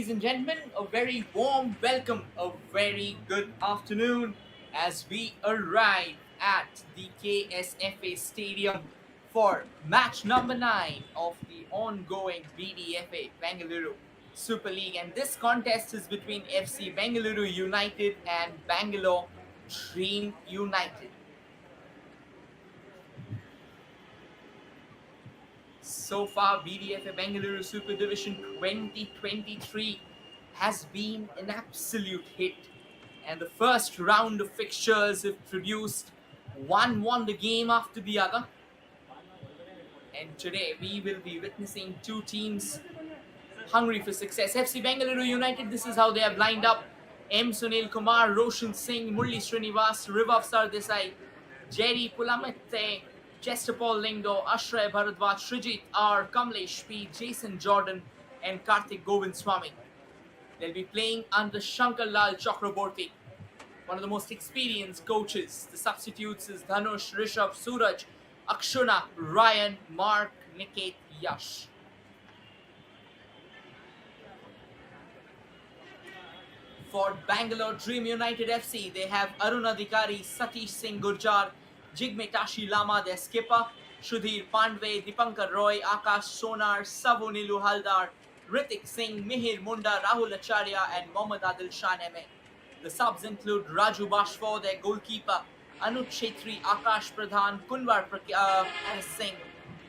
ladies and gentlemen, a very warm welcome, a very good afternoon as we arrive at the KSFA Stadium for match number 9 of the ongoing Bdfa Bengaluru Super League. And this contest is between FC Bengaluru United and Bangalore Dream United. So far, Bdfa Bengaluru Super Division 2023 has been an absolute hit. And the first round of fixtures have produced one won the game after the other. And today we will be witnessing two teams hungry for success. FC Bengaluru United, this is how they have lined up. M. Sunil Kumar, Roshan Singh, Murli Srinivas, Rivav Sardesai, Jerry Pulamette, Chester Paul Lindo, Ashray Bharadwaj, Srijit R, Kamlesh P, Jason Jordan, and Karthik Govind Swami. They'll be playing under Shankar Lal Chakraborty, one of the most experienced coaches. The substitutes is Dhanush, Rishabh, Suraj, Akshuna, Ryan, Mark, Niket, Yash. For Bangalore Dream United FC, they have Arun Adhikari, Satish Singh Gurjar, Jigmetashi Lama, their skipper, Shudhir Pandwe, Dipankar Roy, Akash Sonar, Savu Nilu Haldar, Ritik Singh, Mihir Munda, Rahul Acharya, and Mohammad Adil Shah Neme. The subs include Raju Bashfo, their goalkeeper, Anuj Chetri, Akash Pradhan, Kunwar Singh,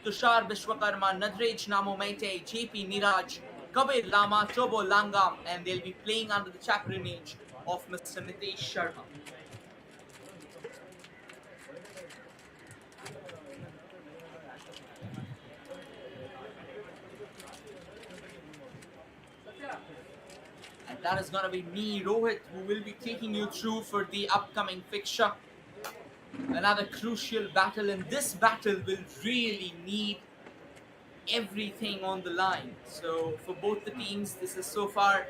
Tushar Bishwakarma, Nadrej Namomaite, JP Niraj, Kabir Lama, Tobo Langam, and they'll be playing under the chaperonage of Mr. Nitesh Sharma. And that is going to be me, Rohit, who will be taking you through for the upcoming fixture. Another crucial battle, and this battle will really need everything on the line. So for both the teams, this is so far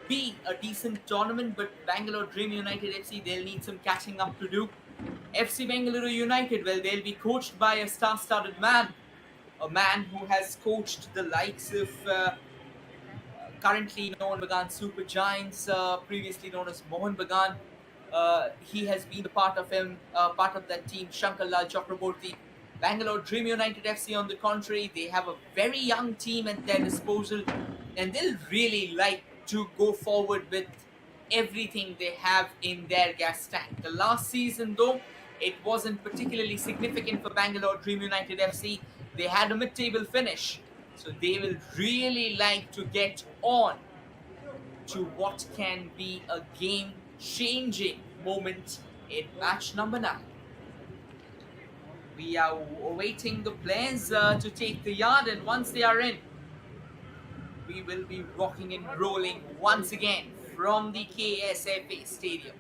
been a decent tournament, but Bangalore Dream United FC, they'll need some catching up to do. FC Bengaluru United, well, they'll be coached by a star-studded man, a man who has coached the likes of currently known Bagan Super Giants, previously known as Mohan Bagan. He has been a part of that team, Shankar Lal Chakraborty. Bangalore Dream United FC, on the contrary, they have a very young team at their disposal, and they'll really like to go forward with everything they have in their gas tank. The last season, though, it wasn't particularly significant for Bangalore Dream United FC. They had a mid-table finish, so they will really like to get on to what can be a game-changing moment in match number 9. We are awaiting the players to take the yard, and once they are in, we will be rocking and rolling once again from the KSFA Stadium.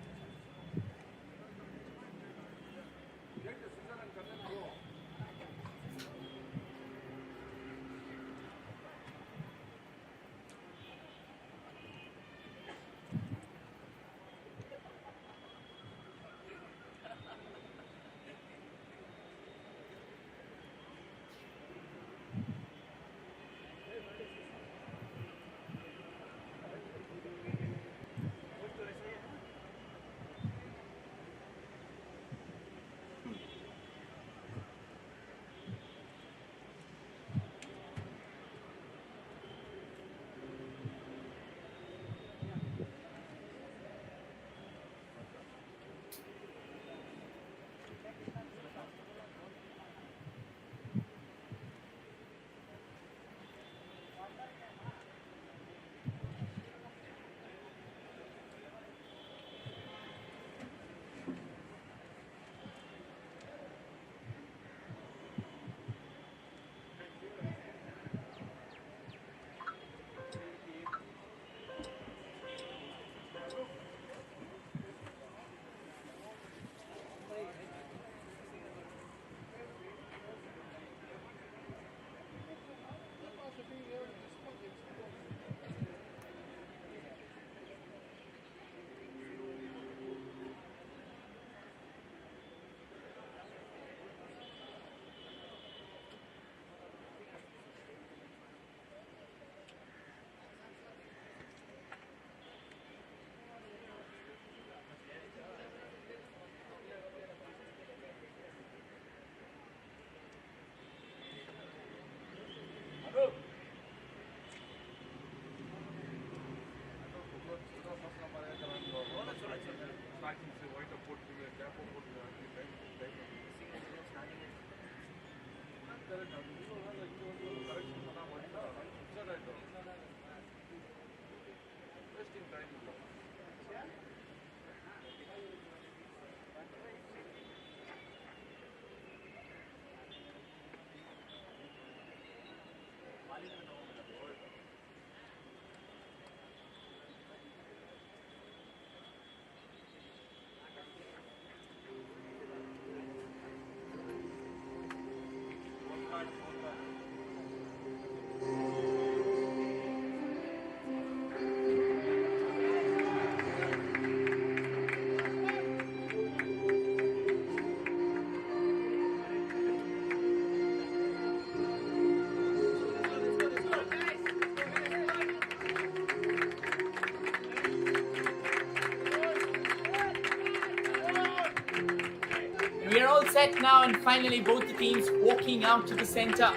We are all set now, and finally both the teams walking out to the center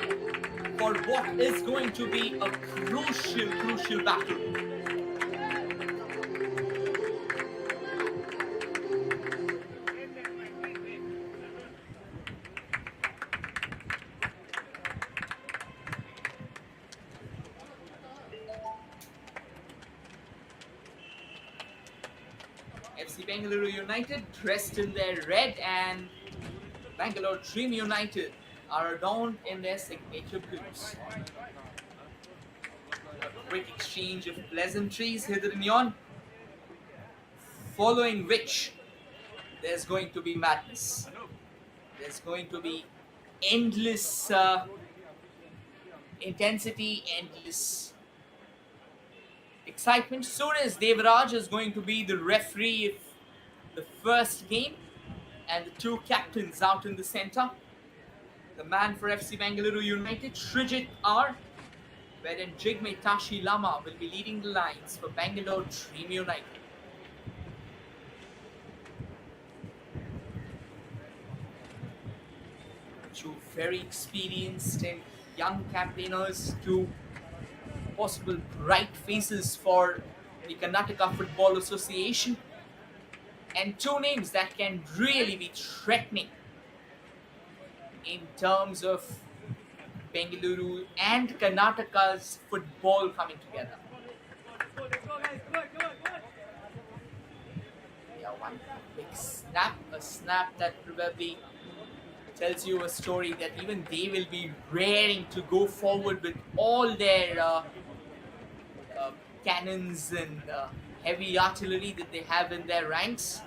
for what is going to be a crucial battle. FC Bengaluru United dressed in their red, and Bangalore Dream United are adorned in their signature blues. A quick exchange of pleasantries hither and yon, following which there's going to be madness. There's going to be endless intensity, endless excitement. Suresh Devraj is going to be the referee of the first game, and the two captains out in the center. The man for FC Bengaluru United, Srijit R, wherein Jigme Tashi Lama will be leading the lines for Bangalore Dream United. Two very experienced and young campaigners, two possible bright faces for the Karnataka Football Association, and two names that can really be threatening in terms of Bengaluru and Karnataka's football coming together. Yeah, one big snap, a snap that probably tells you a story that even they will be raring to go forward with all their cannons and heavy artillery that they have in their ranks.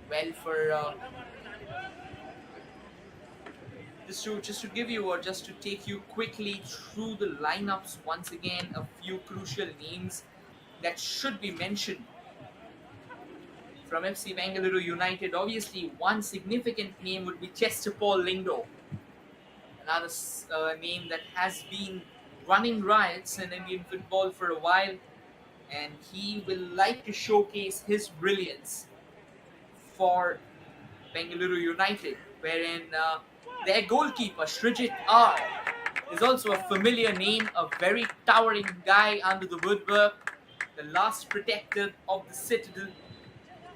Well, for just to give you, or just to take you quickly through the lineups once again, a few crucial names that should be mentioned from FC Bengaluru United. Obviously, one significant name would be Chester Paul Lindo, another name that has been running riots in Indian football for a while, and he will like to showcase his brilliance for Bengaluru United, wherein their goalkeeper Srijit R is also a familiar name, a very towering guy under the woodwork, the last protector of the citadel,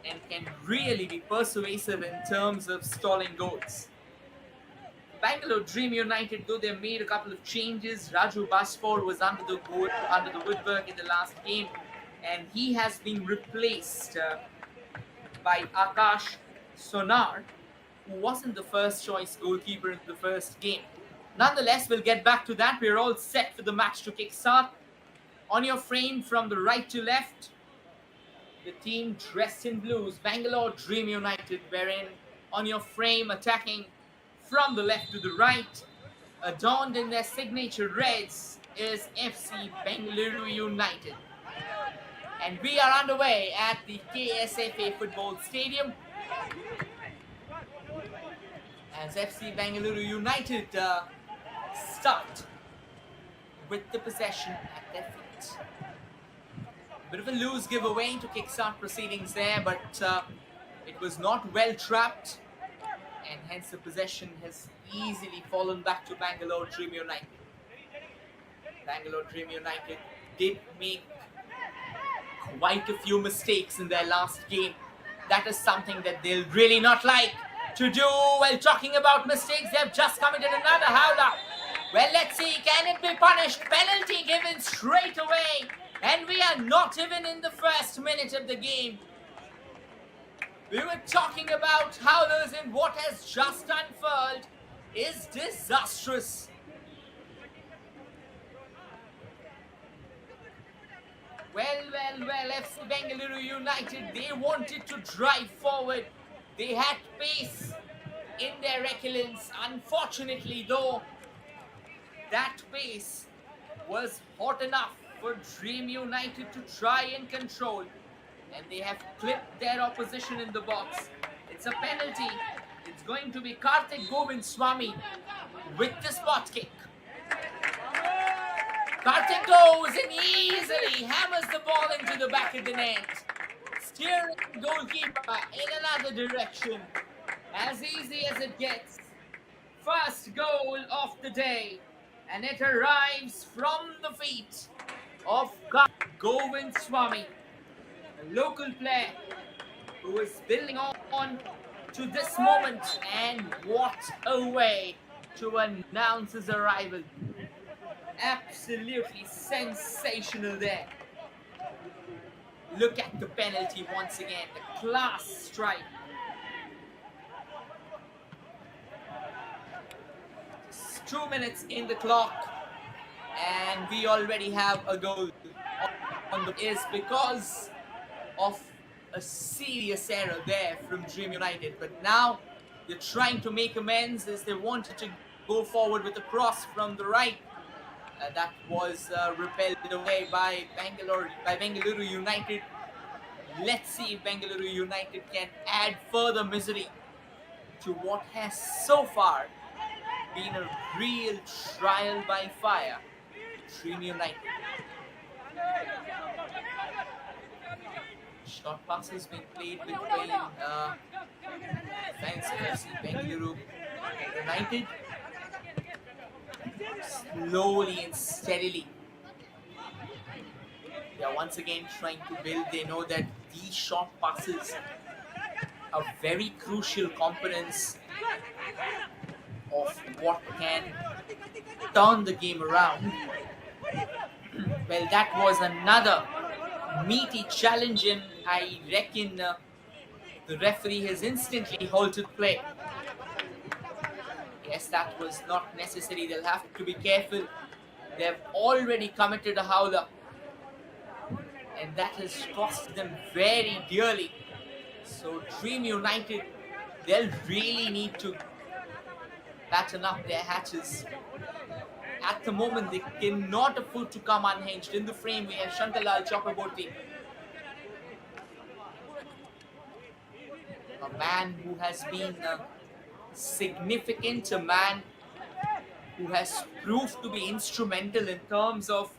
and can really be persuasive in terms of stalling goals. Bangalore Dream United, though they made a couple of changes, Raju Baspor was under the woodwork in the last game, and he has been replaced by Akash Sonar, who wasn't the first choice goalkeeper in the first game. Nonetheless, we'll get back to that. We're all set for the match to kickstart. On your frame from the right to left, the team dressed in blues, Bangalore Dream United, wherein on your frame attacking from the left to the right, adorned in their signature reds, is FC Bengaluru United. And we are underway at the KSFA Football Stadium as FC Bengaluru United start with the possession at their feet. Bit of a loose giveaway to kickstart proceedings there, but it was not well trapped, and hence the possession has easily fallen back to Bangalore Dream United. Bangalore Dream United did make quite a few mistakes in their last game. That is something that they'll really not like to do. Well, talking about mistakes, they've just committed another howler. Well, let's see, can it be punished? Penalty given straight away. And we are not even in the first minute of the game. We were talking about howlers, and what has just unfurled is disastrous. Well, FC Bengaluru United, they wanted to drive forward. They had pace in their excellence. Unfortunately, though, that pace was hot enough for Dream United to try and control. And they have clipped their opposition in the box. It's a penalty. It's going to be Karthik Govindswamy with the spot kick. Karthik goes and easily hammers the ball into the back of the net, steering the goalkeeper in another direction. As easy as it gets. First goal of the day, and it arrives from the feet of Karthik Govindswamy, a local player who is building on to this moment, and what a way to announce his arrival. Absolutely sensational there. Look at the penalty once again, the class strike. Just 2 minutes in the clock, and we already have a goal on the is because of a serious error there from Dream United. But now they're trying to make amends as they wanted to go forward with a cross from the right. That was repelled away by Bengaluru United. Let's see if Bengaluru United can add further misery to what has so far been a real trial by fire. Dream United. Short passes being played between fans of FC Bengaluru United. Slowly and steadily, they are once again trying to build. They know that these short passes are very crucial components of what can turn the game around. Well, that was another meaty challenge, and I reckon the referee has instantly halted play. Yes, that was not necessary. They'll have to be careful. They've already committed a howler, and that has cost them very dearly. So Dream United, they'll really need to batten up their hatches. At the moment, they cannot afford to come unhinged. In the frame, we have Shantalal Chakraborty, a man who has been significant, a man who has proved to be instrumental in terms of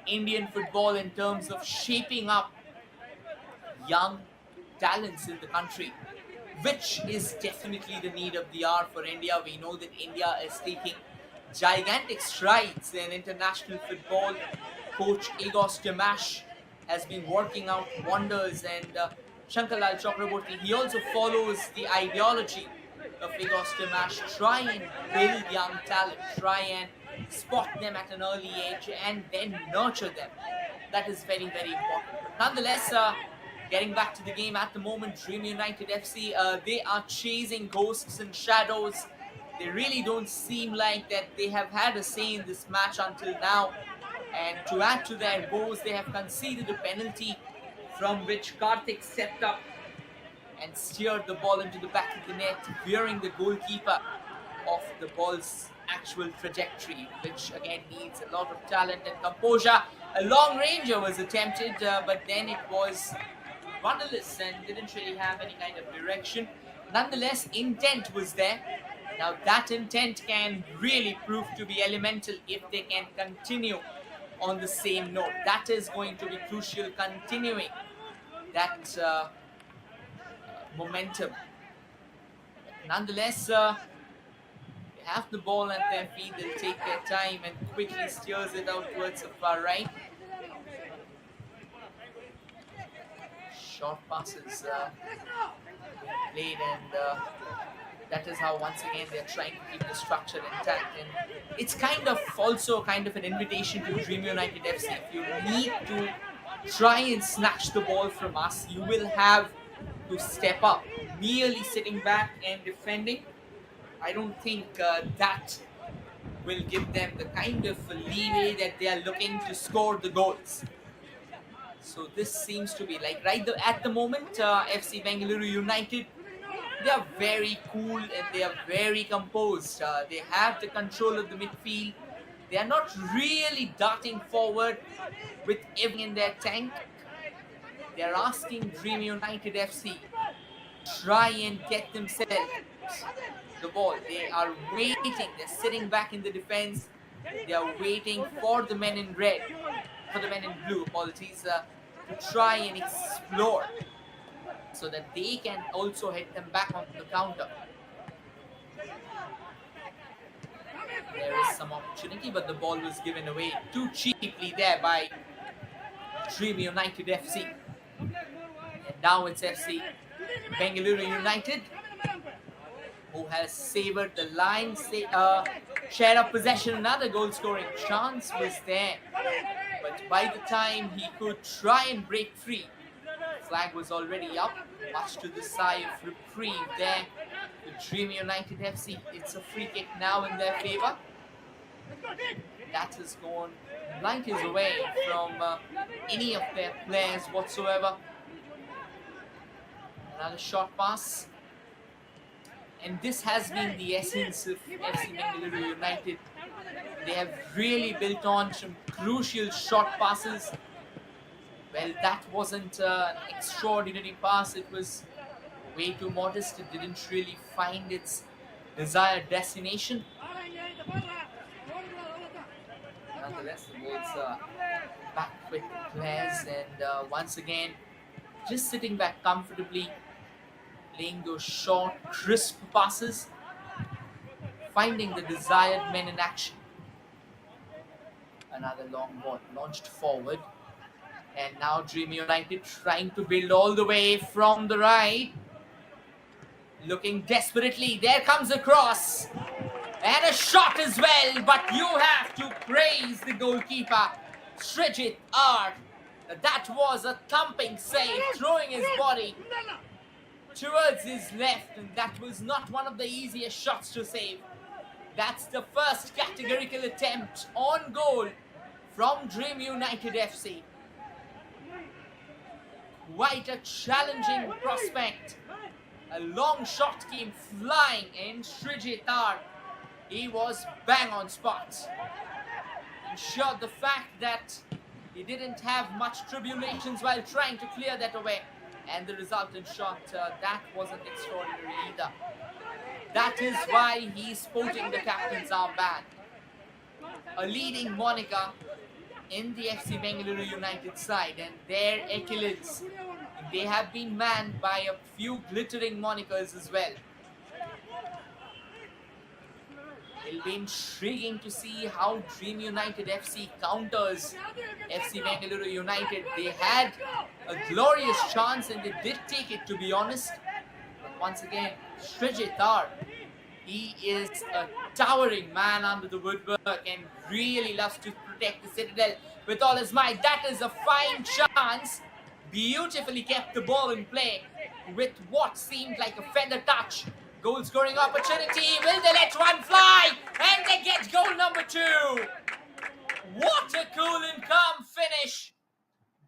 Indian football, in terms of shaping up young talents in the country, which is definitely the need of the hour for India. We know that India is taking gigantic strides in international football. Coach Igor Stimash has been working out wonders, and Shantalal Chakraborty, he also follows the ideology of Igor Stimash. Try and build young talent, try and spot them at an early age, and then nurture them. That is very, very important. But nonetheless, getting back to the game at the moment, Dream United FC, they are chasing ghosts and shadows. They really don't seem like that they have had a say in this match until now. And to add to their woes, they have conceded a penalty from which Karthik stepped up and steered the ball into the back of the net, veering the goalkeeper off the ball's actual trajectory, which again needs a lot of talent and composure. A long ranger was attempted, but then it was rudderless and didn't really have any kind of direction. Nonetheless, intent was there. Now that intent can really prove to be elemental if they can continue on the same note. That is going to be crucial, continuing that momentum. Nonetheless, they have the ball at their feet. They'll take their time and quickly steers it out towards the far right. short passes played, and that is how once again they're trying to keep the structure intact. And it's also kind of an invitation to Dream United FC. If you need to try and snatch the ball from us, you will have to step up. Merely sitting back and defending, I don't think that will give them the kind of leeway that they are looking to score the goals. So this seems to be like at the moment, FC Bengaluru United, they are very cool and they are very composed. They have the control of the midfield. They are not really darting forward with everything in their tank. They are asking Dream United FC try and get themselves the ball. They are waiting. They're sitting back in the defense. They are waiting for the men in red, for the men in blue, apologies, to try and explore, so that they can also hit them back on the counter. There is some opportunity, but the ball was given away too cheaply there by Dream United FC. And now it's FC Bengaluru United who has savoured the line. Share of possession, another goal scoring chance was there, but by the time he could try and break free, flag was already up, much to the sigh of reprieve there to Dream United FC. It's a free kick now in their favour. That has gone light years away from any of their players whatsoever. Another short pass. And this has been the essence of FC Bengaluru United. They have really built on some crucial short passes. Well, that wasn't an extraordinary pass. It was way too modest. It didn't really find its desired destination. Nonetheless, the ball's back with the players, and once again, just sitting back comfortably, playing those short, crisp passes, finding the desired men in action. Another long ball launched forward. And now Dream United trying to build all the way from the right. Looking desperately. There comes a cross. And a shot as well. But you have to praise the goalkeeper, Srijit R. That was a thumping save, throwing his body towards his left. And that was not one of the easiest shots to save. That's the first categorical attempt on goal from Dream United FC. Quite a challenging prospect. A long shot came flying in. Srijit R, he was bang on spot. Ensured the fact that he didn't have much tribulations while trying to clear that away. And the resultant shot, that wasn't extraordinary either. That is why he's sporting the captain's armband. A leading moniker in the FC Bengaluru United side, and their Achilles, they have been manned by a few glittering monikers as well. It'll be intriguing to see how Dream United FC counters FC Bengaluru United. They had a glorious chance and they did take it, to be honest. But once again, Srijit R, he is a towering man under the woodwork and really loves to protect the citadel with all his might. That is a fine chance. Beautifully kept the ball in play with what seemed like a feather touch. Goal scoring opportunity. Will they let one fly? And they get goal number 2. What a cool and calm finish.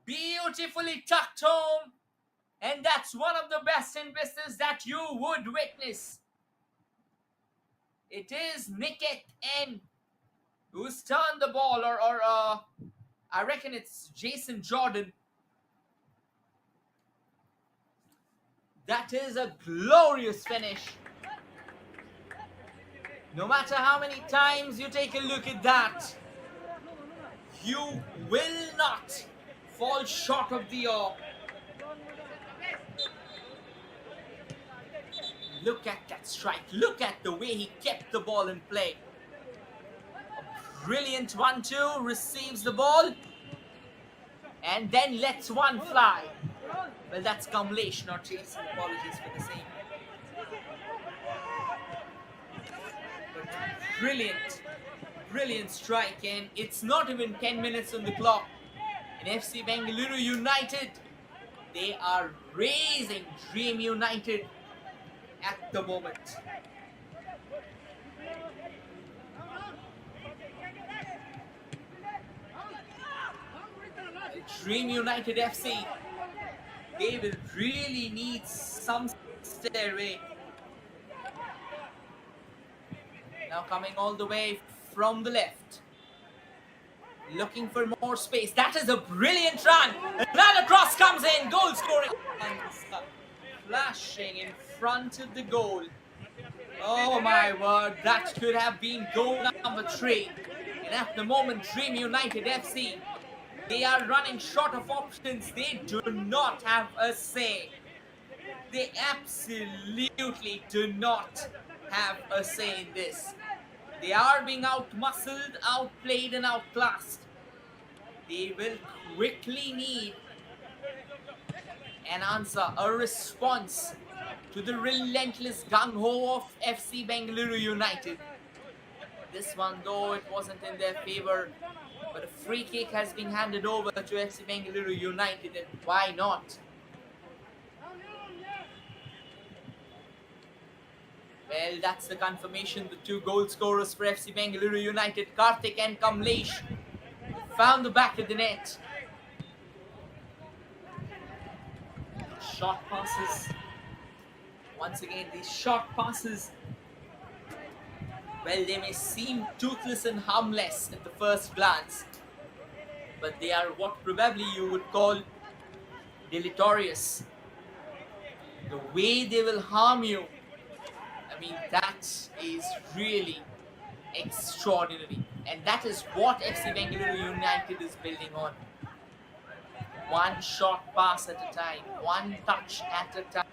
Beautifully tucked home. And that's one of the best in business that you would witness. It is Niket N who's turned the ball, or I reckon it's Jason Jordan. That is a glorious finish. No matter how many times you take a look at that, you will not fall short of the awe. Look at that strike. Look at the way he kept the ball in play. A brilliant 1-2, receives the ball and then lets one fly. Well, that's Kamlesh, not Jason. Apologies for the same. But brilliant, brilliant strike, and it's not even 10 minutes on the clock. And FC Bengaluru United, they are raising Dream United at the moment. Dream United FC, they will really need some stairway. Now coming all the way from the left, looking for more space. That is a brilliant run. Another cross comes in. Goal scoring. Flashing in front of the goal. Oh my word, that could have been goal number 3. And at the moment, Dream United FC, they are running short of options. They do not have a say. They absolutely do not have a say in this. They are being out-muscled, outplayed and outclassed. They will quickly need an answer, a response to the relentless gung-ho of FC Bengaluru United. This one, though, it wasn't in their favour, but a free kick has been handed over to FC Bengaluru United, and why not? Well, that's the confirmation. The 2 goal scorers for FC Bengaluru United, Karthik and Kamlesh, found the back of the net. Short passes. Once again, these short passes, well, they may seem toothless and harmless at the first glance, but they are what probably you would call deleterious. The way they will harm you, I mean, that is really extraordinary. And that is what FC Bengaluru United is building on. One short pass at a time, one touch at a time.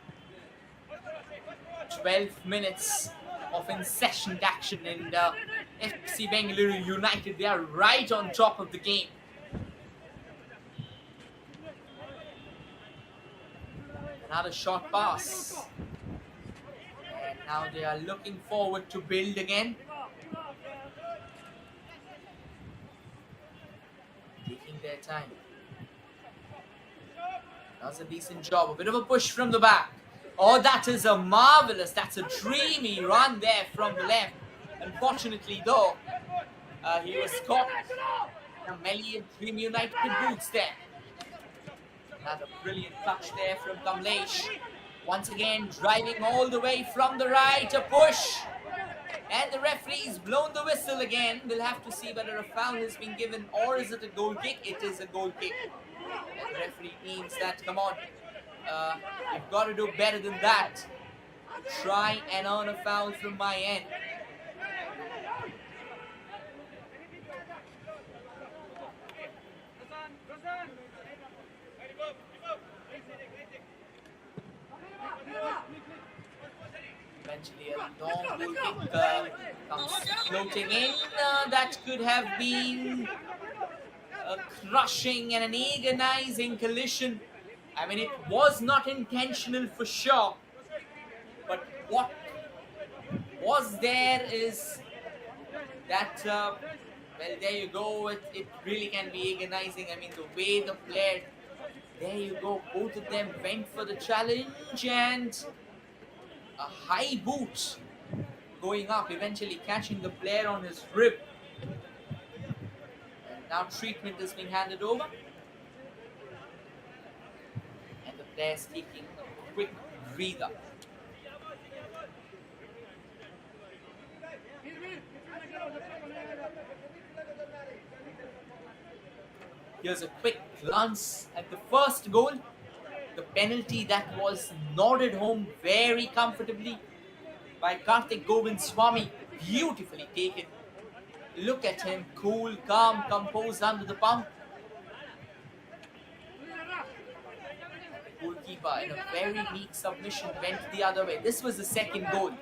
12 minutes of incessant action, and FC Bengaluru United, they are right on top of the game. Another short pass. And now they are looking forward to build again. Taking their time. Does a decent job. A bit of a push from the back. Oh, that is a marvelous, that's a dreamy run there from the left. Unfortunately, though, he was caught in a melee of Dream United boots there. Another brilliant touch there from Kamlesh. Once again, driving all the way from the right, a push. And the referee's blown the whistle again. We'll have to see whether a foul has been given or is it a goal kick. It is a goal kick. And the referee means that, come on, you've got to do better than that. Try and earn a foul from my end. Eventually a long goal kick comes floating in. That could have been a crushing and an agonizing collision. I mean, it was not intentional for sure, but what was there is that, well, there you go, it really can be agonizing. I mean, the way the player, there you go, both of them went for the challenge, and a high boot going up, eventually catching the player on his rib. And now treatment is being handed over. And the player's taking a quick breather. Here's a quick glance at the first goal. The penalty that was nodded home very comfortably by Karthik Govindswamy. Beautifully taken. Look at him, cool, calm, composed under the pump. The goalkeeper in a very neat submission went the other way. This was the second goal.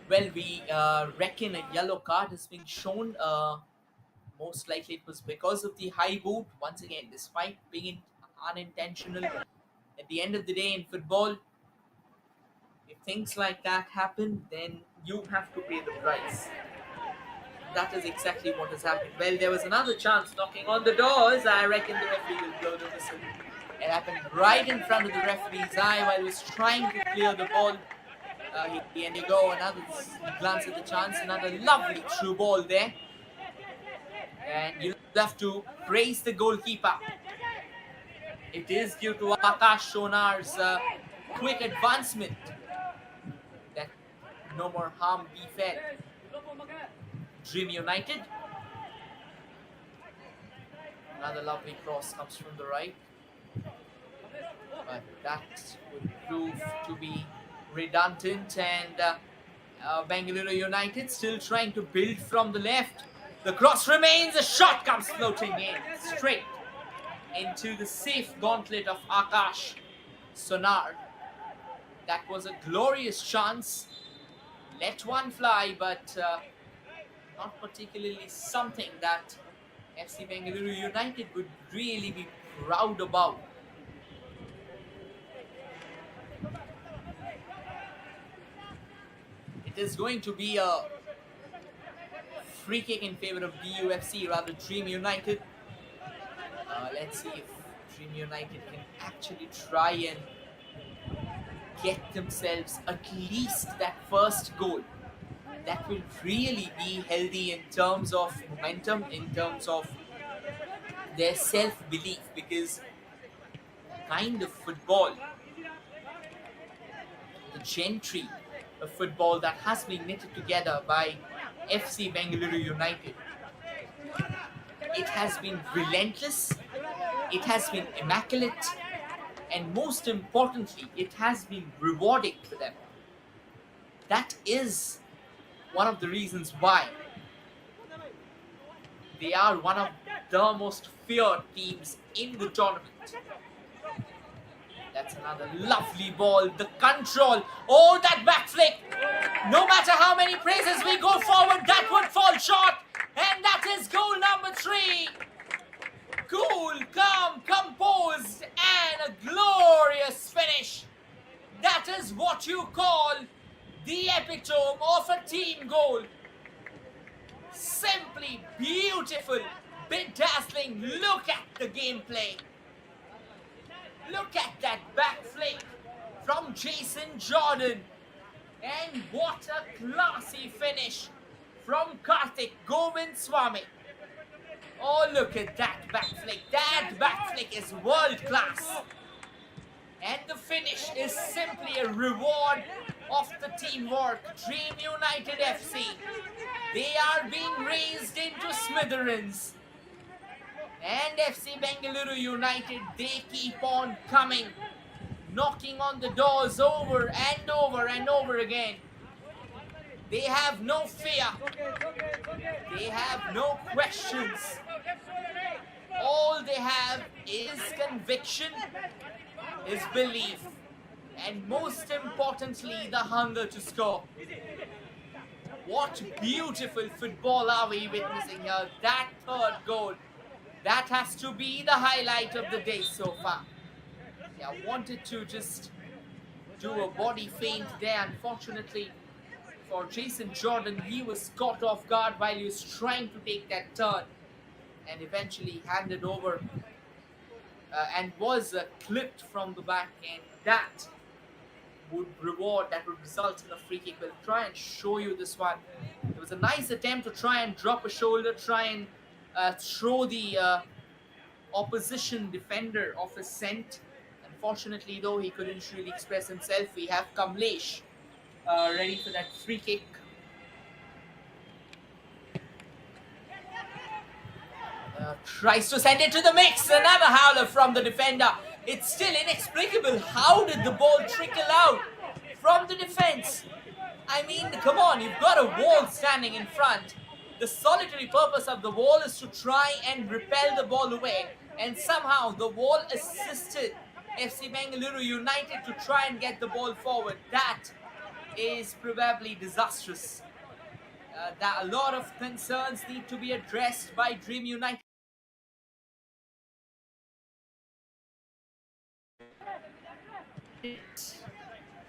Well, we reckon a yellow card has been shown. Most likely it was because of the high boot. Once again, despite being unintentional, at the end of the day in football, if things like that happen, then you have to pay the price. That is exactly what has happened. Well, there was another chance knocking on the doors. I reckon the referee will blow the whistle. It happened right in front of the referee's eye while he was trying to clear the ball. And you go, another glance at the chance, another lovely through ball there. And you'll have to praise the goalkeeper. It is due to Akash Sonar's quick advancement that no more harm befell Dream United. Another lovely cross comes from the right, but that would prove to be redundant, and Bangalore United still trying to build from the left. The cross remains, a shot comes floating in straight into the safe gauntlet of Akash Sonar. That was a glorious chance. Let one fly, but not particularly something that FC Bengaluru United would really be proud about. It is going to be a free kick in favor of DUFC, rather Dream United. Let's see if Dream United can actually try and get themselves at least that first goal. That will really be healthy in terms of momentum, in terms of their self-belief, because the kind of football, the gentry of football that has been knitted together by FC Bengaluru United, it has been relentless, it has been immaculate, and most importantly, it has been rewarding for them. That is one of the reasons why they are one of the most feared teams in the tournament. That's another lovely ball. The control. Oh, that back flick. No matter how many praises we go forward, that would fall short. And that is goal number 3. Cool, calm, composed, and a glorious finish. That is what you call the epitome of a team goal. Simply beautiful, bedazzling. Look at the gameplay. Look at that back flick from Jason Jordan. And what a classy finish from Karthik Govind Swami. Oh, look at that back flick. That back flick is world class. And the finish is simply a reward of the teamwork. Dream United FC. They are being raised into smithereens. And FC Bengaluru United, they keep on coming, knocking on the doors over and over and over again. They have no fear. They have no questions. All they have is conviction, is belief, and most importantly, the hunger to score. What beautiful football are we witnessing here? That third goal, that has to be the highlight of the day so far. Yeah, I wanted to just do a body feint there. Unfortunately for Jason Jordan, he was caught off guard while he was trying to take that turn, and eventually handed over and was clipped from the back, and that would result in a free kick. We'll try and show you this one. It was a nice attempt to try and drop a shoulder, try and throw the opposition defender off his scent. Unfortunately though, he couldn't really express himself. We have Kamlesh ready for that free kick. Tries to send it to the mix. Another howler from the defender. It's still inexplicable. How did the ball trickle out from the defense? I mean, come on, you've got a wall standing in front. The solitary purpose of the wall is to try and repel the ball away. And somehow the wall assisted FC Bengaluru United to try and get the ball forward. That is probably disastrous. That a lot of concerns need to be addressed by Dream United.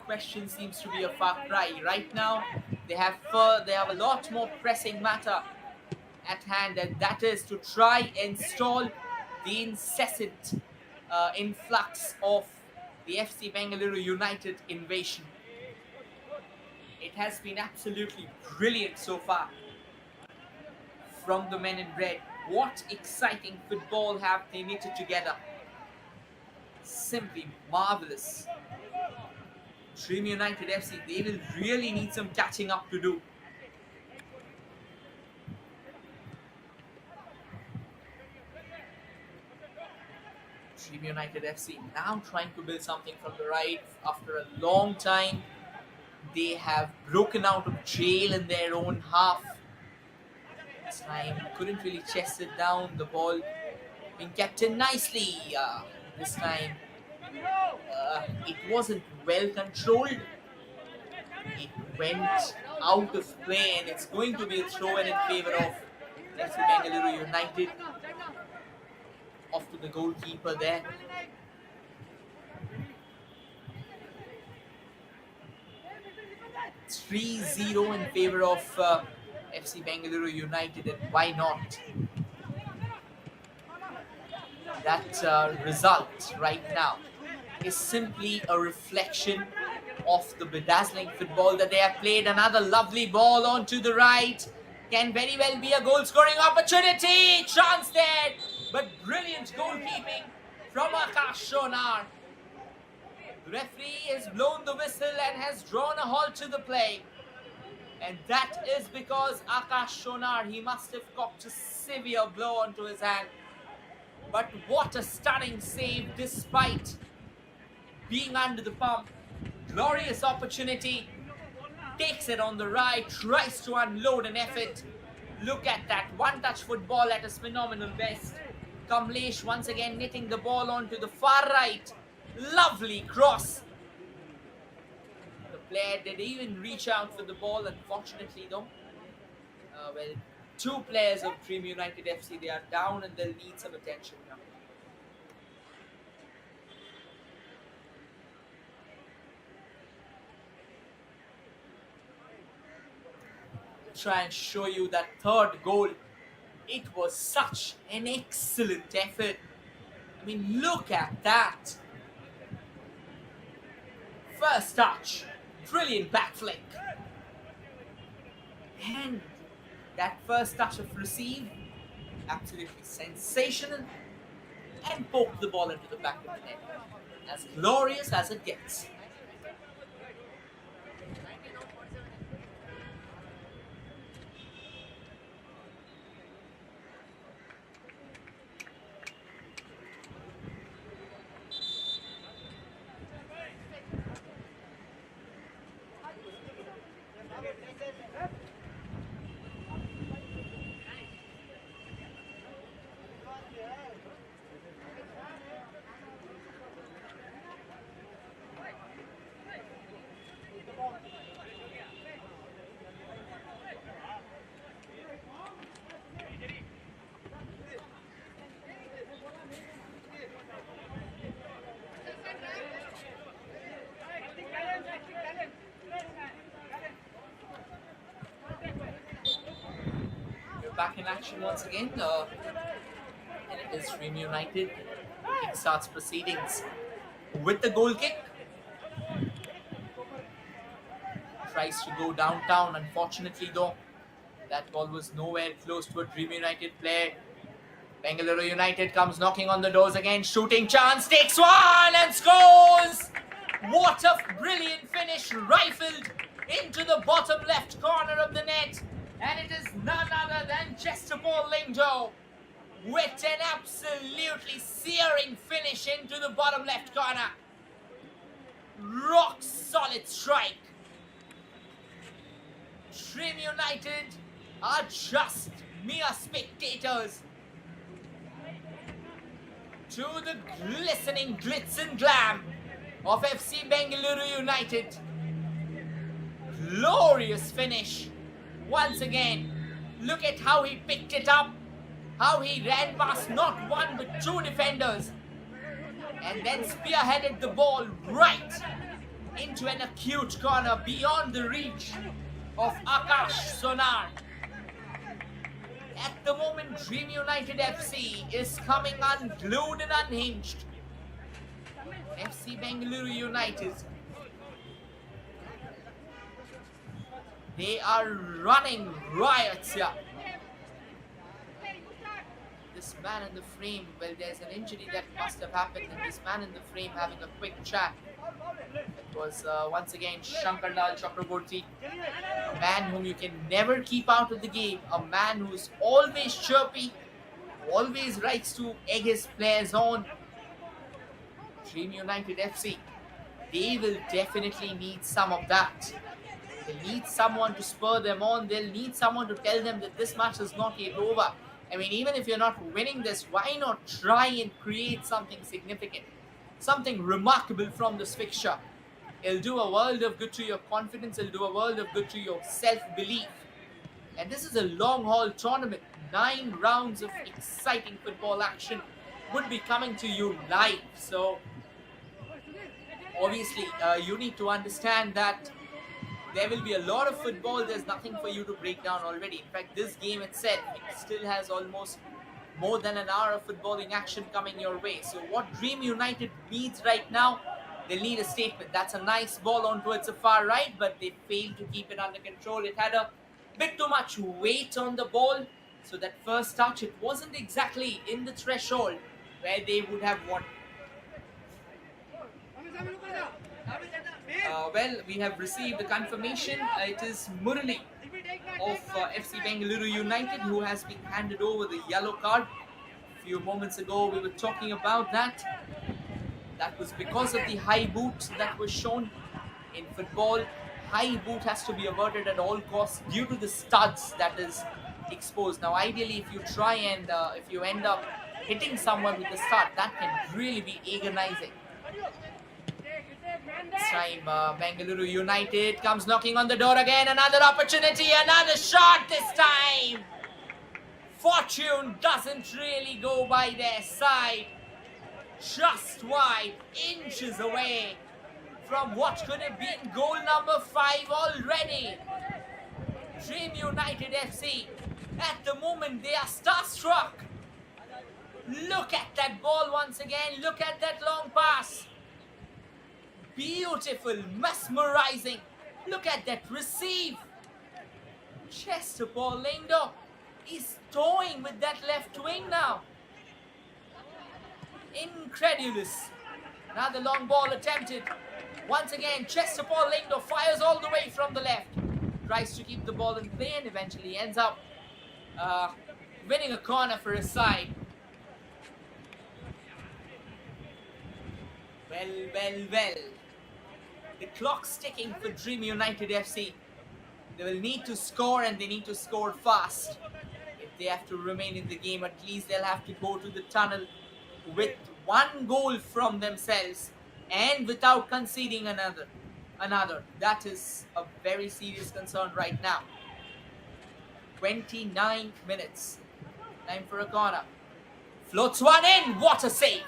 Question seems to be a far cry. Right now, they have a lot more pressing matter at hand, and that is to try and stall the incessant influx of the FC Bengaluru United invasion. It has been absolutely brilliant so far from the men in red. What exciting football have they knitted together? Simply marvelous. Dream United FC, they will really need some catching up to do. Dream United FC now trying to build something from the right after a long time. They have broken out of jail in their own half. This time couldn't really chest it down. The ball being kept in nicely. This time it wasn't well controlled. It went out of play, and it's going to be a throw in favor of FC Bengaluru United. Off to the goalkeeper there. It's 3-0 in favor of FC Bengaluru United, and why not? That result right now is simply a reflection of the bedazzling football that they have played. Another lovely ball onto the right. Can very well be a goal scoring opportunity. Chance there, but brilliant goalkeeping from Akash Shonar. The referee has blown the whistle and has drawn a halt to the play. And that is because Akash Shonar, he must have copped a severe blow onto his hand. But what a stunning save despite being under the pump. Glorious opportunity. Takes it on the right, tries to unload an effort. Look at that one-touch football at its phenomenal best. Kamlesh once again knitting the ball onto the far right. Lovely cross. The player did even reach out for the ball, unfortunately though. Well, two players of Dream United FC, they are down and they'll need some attention now. Try and show you that third goal. It was such an excellent effort. I mean, look at that. First touch, brilliant back flick. And that first touch of receive, absolutely sensational. And poked the ball into the back of the net. As glorious as it gets. Back in action once again, and it is Dream United. It starts proceedings with the goal kick. Tries to go downtown, unfortunately though, that ball was nowhere close to a Dream United player. Bengaluru United comes knocking on the doors again, shooting chance, takes one and scores! What a brilliant finish, rifled into the bottom left corner of the net. And it is none other than Chester Paul Lingdo with an absolutely searing finish into the bottom left corner. Rock solid strike. Dream United are just mere spectators to the glistening glitz and glam of FC Bengaluru United. glorious finish. Once again, look at how he picked it up, how he ran past not one but two defenders, and then spearheaded the ball right into an acute corner beyond the reach of Akash Sonar. At the moment, Dream United FC is coming unglued and unhinged. FC Bengaluru United, they are running riots here. This man in the frame, well, there's an injury that must have happened, and this man in the frame having a quick chat. It was once again Shankardal Chakraborty, a man whom you can never keep out of the game, a man who's always chirpy, always likes to egg his players on. Dream United FC, they will definitely need some of that. They'll need someone to spur them on. They'll need someone to tell them that this match is not yet over. I mean, even if you're not winning this, why not try and create something significant, something remarkable from this fixture? It'll do a world of good to your confidence. It'll do a world of good to your self-belief. And this is a long-haul tournament. 9 rounds of exciting football action would be coming to you live. So, obviously, you need to understand that there will be a lot of football. There's nothing for you to break down already. In fact, this game itself, it still has almost more than an hour of footballing action coming your way. So what Dream United needs right now, they'll need a statement. That's a nice ball on towards the far right, but they failed to keep it under control. It had a bit too much weight on the ball. So that first touch, it wasn't exactly in the threshold where they would have won. Well, we have received the confirmation. It is Murali of FC Bengaluru United who has been handed over the yellow card. A few moments ago, we were talking about that. That was because of the high boot that was shown in football. High boot has to be averted at all costs due to the studs that is exposed. Now, ideally, if you try and if you end up hitting someone with the stud, that can really be agonizing. This time, Bengaluru United comes knocking on the door again. Another opportunity, another shot this time. Fortune doesn't really go by their side. Just wide, inches away from what could have been goal number 5 already. Dream United FC, at the moment, they are starstruck. Look at that ball once again. Look at that long pass. Beautiful, mesmerizing. Look at that receive. Chester Paulindo is toying with that left wing now. Incredulous. Another long ball attempted. Once again, Chester Paulindo fires all the way from the left. Tries to keep the ball in play and eventually ends up winning a corner for his side. Well. The clock's ticking for Dream United FC. They will need to score, and they need to score fast. If they have to remain in the game, at least they'll have to go to the tunnel with 1 goal from themselves and without conceding another. That is a very serious concern right now. 29 minutes. Time for a corner. Floats one in. What a save.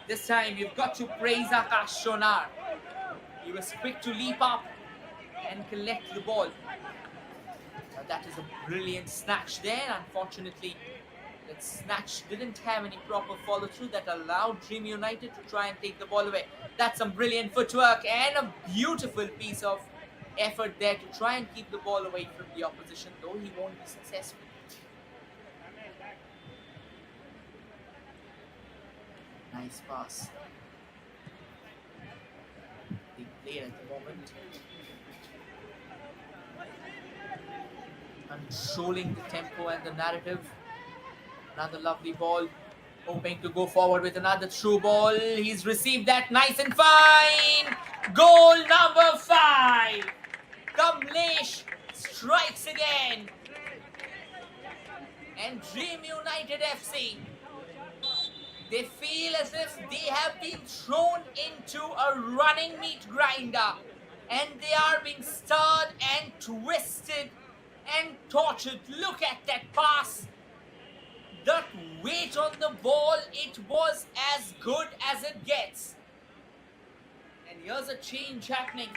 This time you've got to praise Akash Sonar. He was quick to leap up and collect the ball. Now that is a brilliant snatch there. Unfortunately, that snatch didn't have any proper follow-through that allowed Dream United to try and take the ball away. That's some brilliant footwork and a beautiful piece of effort there to try and keep the ball away from the opposition, though he won't be successful. Nice pass. Being played at the moment. Controlling the tempo and the narrative. Another lovely ball. Hoping to go forward with another through ball. He's received that nice and fine. Goal number 5. Kamlesh strikes again. And Dream United FC, they feel as if they have been thrown into a running meat grinder. and they are being stirred and twisted and tortured. Look at that pass. That weight on the ball, it was as good as it gets. And here's a change happening.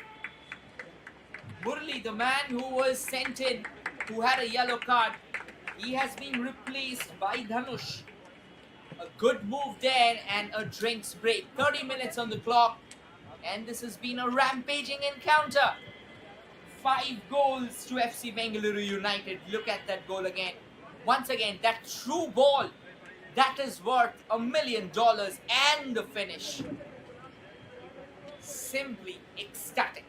Murli, the man who was sent in, who had a yellow card, he has been replaced by Dhanush. A good move there and a drinks break. 30 minutes on the clock, and this has been a rampaging encounter. 5 goals to FC Bengaluru United. Look at that goal again. Once again, that through ball, that is worth $1 million, and the finish. Simply ecstatic.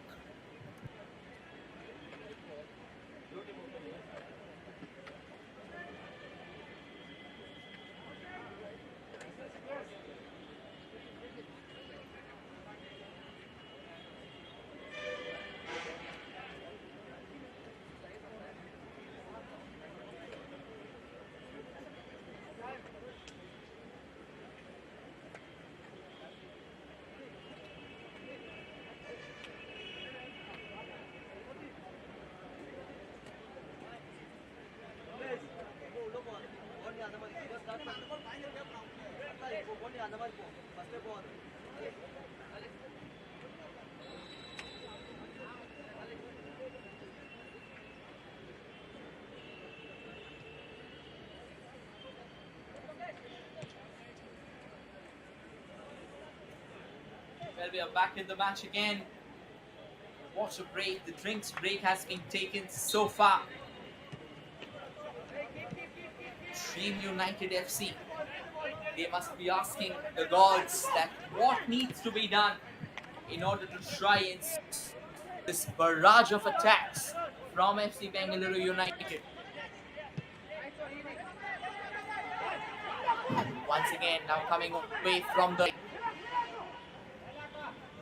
Well, we are back in the match again. What a break. The drinks break has been taken so far. Dream United FC, they must be asking the gods that what needs to be done in order to try and this barrage of attacks from FC Bengaluru United. Once again, now coming away from the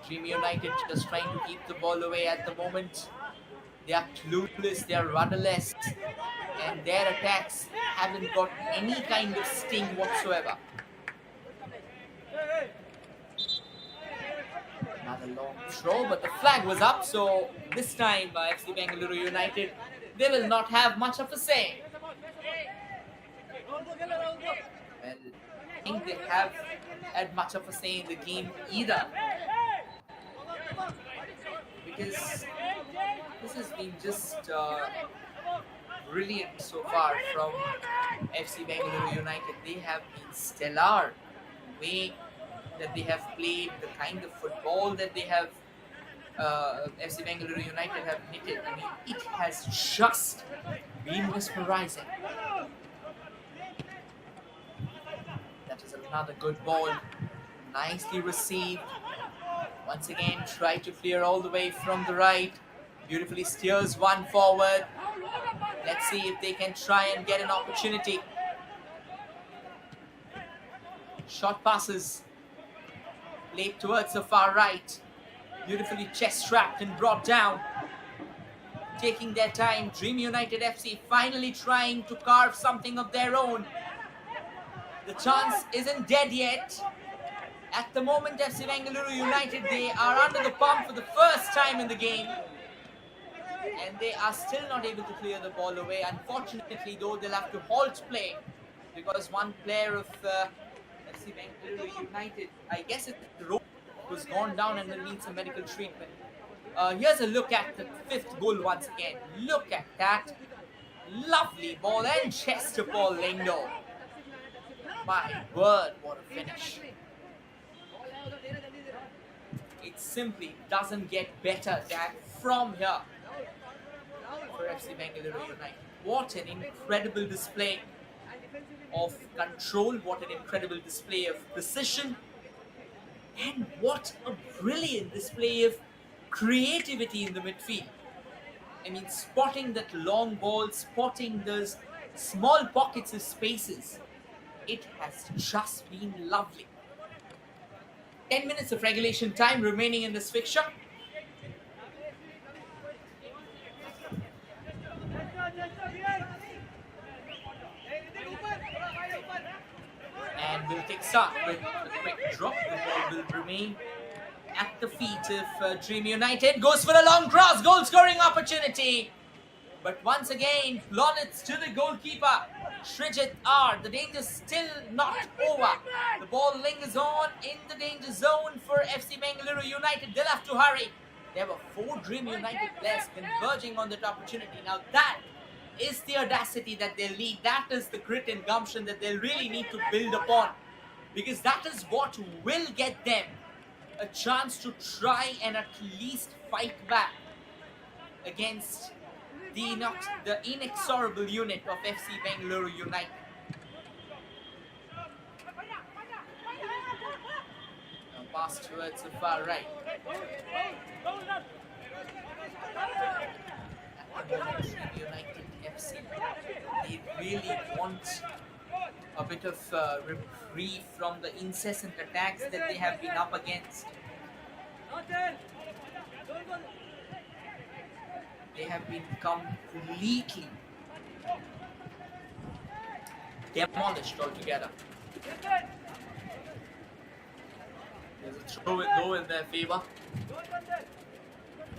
Dream United, just trying to keep the ball away at the moment. They are clueless, they are rudderless, and their attacks haven't got any kind of sting whatsoever. Another long throw, but the flag was up, so this time by FC Bengaluru United, they will not have much of a say. Well, I think they have had much of a say in the game either, because this has been just brilliant so far from FC Bengaluru United. They have been stellar. The way that they have played, the kind of football that they have, FC Bengaluru United have knitted. I mean, it has just been mesmerizing. That is another good ball. Nicely received. Once again, try to clear all the way from the right. Beautifully steers one forward. Let's see if they can try and get an opportunity. Short passes. Played towards the far right. Beautifully chest-strapped and brought down. Taking their time. Dream United FC finally trying to carve something of their own. The chance isn't dead yet. At the moment, FC Bengaluru United, they are under the pump for the first time in the game. And they are still not able to clear the ball away. Unfortunately, though, they'll have to halt play because one player of FC Bengaluru United, I guess it's the rope, was gone down and will need some medical treatment. Here's a look at the fifth goal once again. Look at that. Lovely ball and Chester Paul Lindo. My word, what a finish. It simply doesn't get better than from here for FC Bengaluru United. What an incredible display of control, what an incredible display of precision, and what a brilliant display of creativity in the midfield. I mean, spotting that long ball, spotting those small pockets of spaces. It has just been lovely. 10 minutes of regulation time remaining in this fixture. And we'll take start with a quick drop. The ball will remain at the feet of Dream United. Goes for a long cross, goal scoring opportunity. But once again, plaudits to the goalkeeper, Srijit R. The danger's still not over. The ball lingers on in the danger zone for FC Bengaluru United. They'll have to hurry. There were 4 Dream United players converging on that opportunity. Now that is the audacity that they'll need. That is the grit and gumption that they'll really need to build upon. Because that is what will get them a chance to try and at least fight back against the inexorable unit of FC Bengaluru United. Now pass towards the far right. United FC, they really want a bit of reprieve from the incessant attacks that they have been up against. They have been completely demolished altogether. There's a throw though in their favour.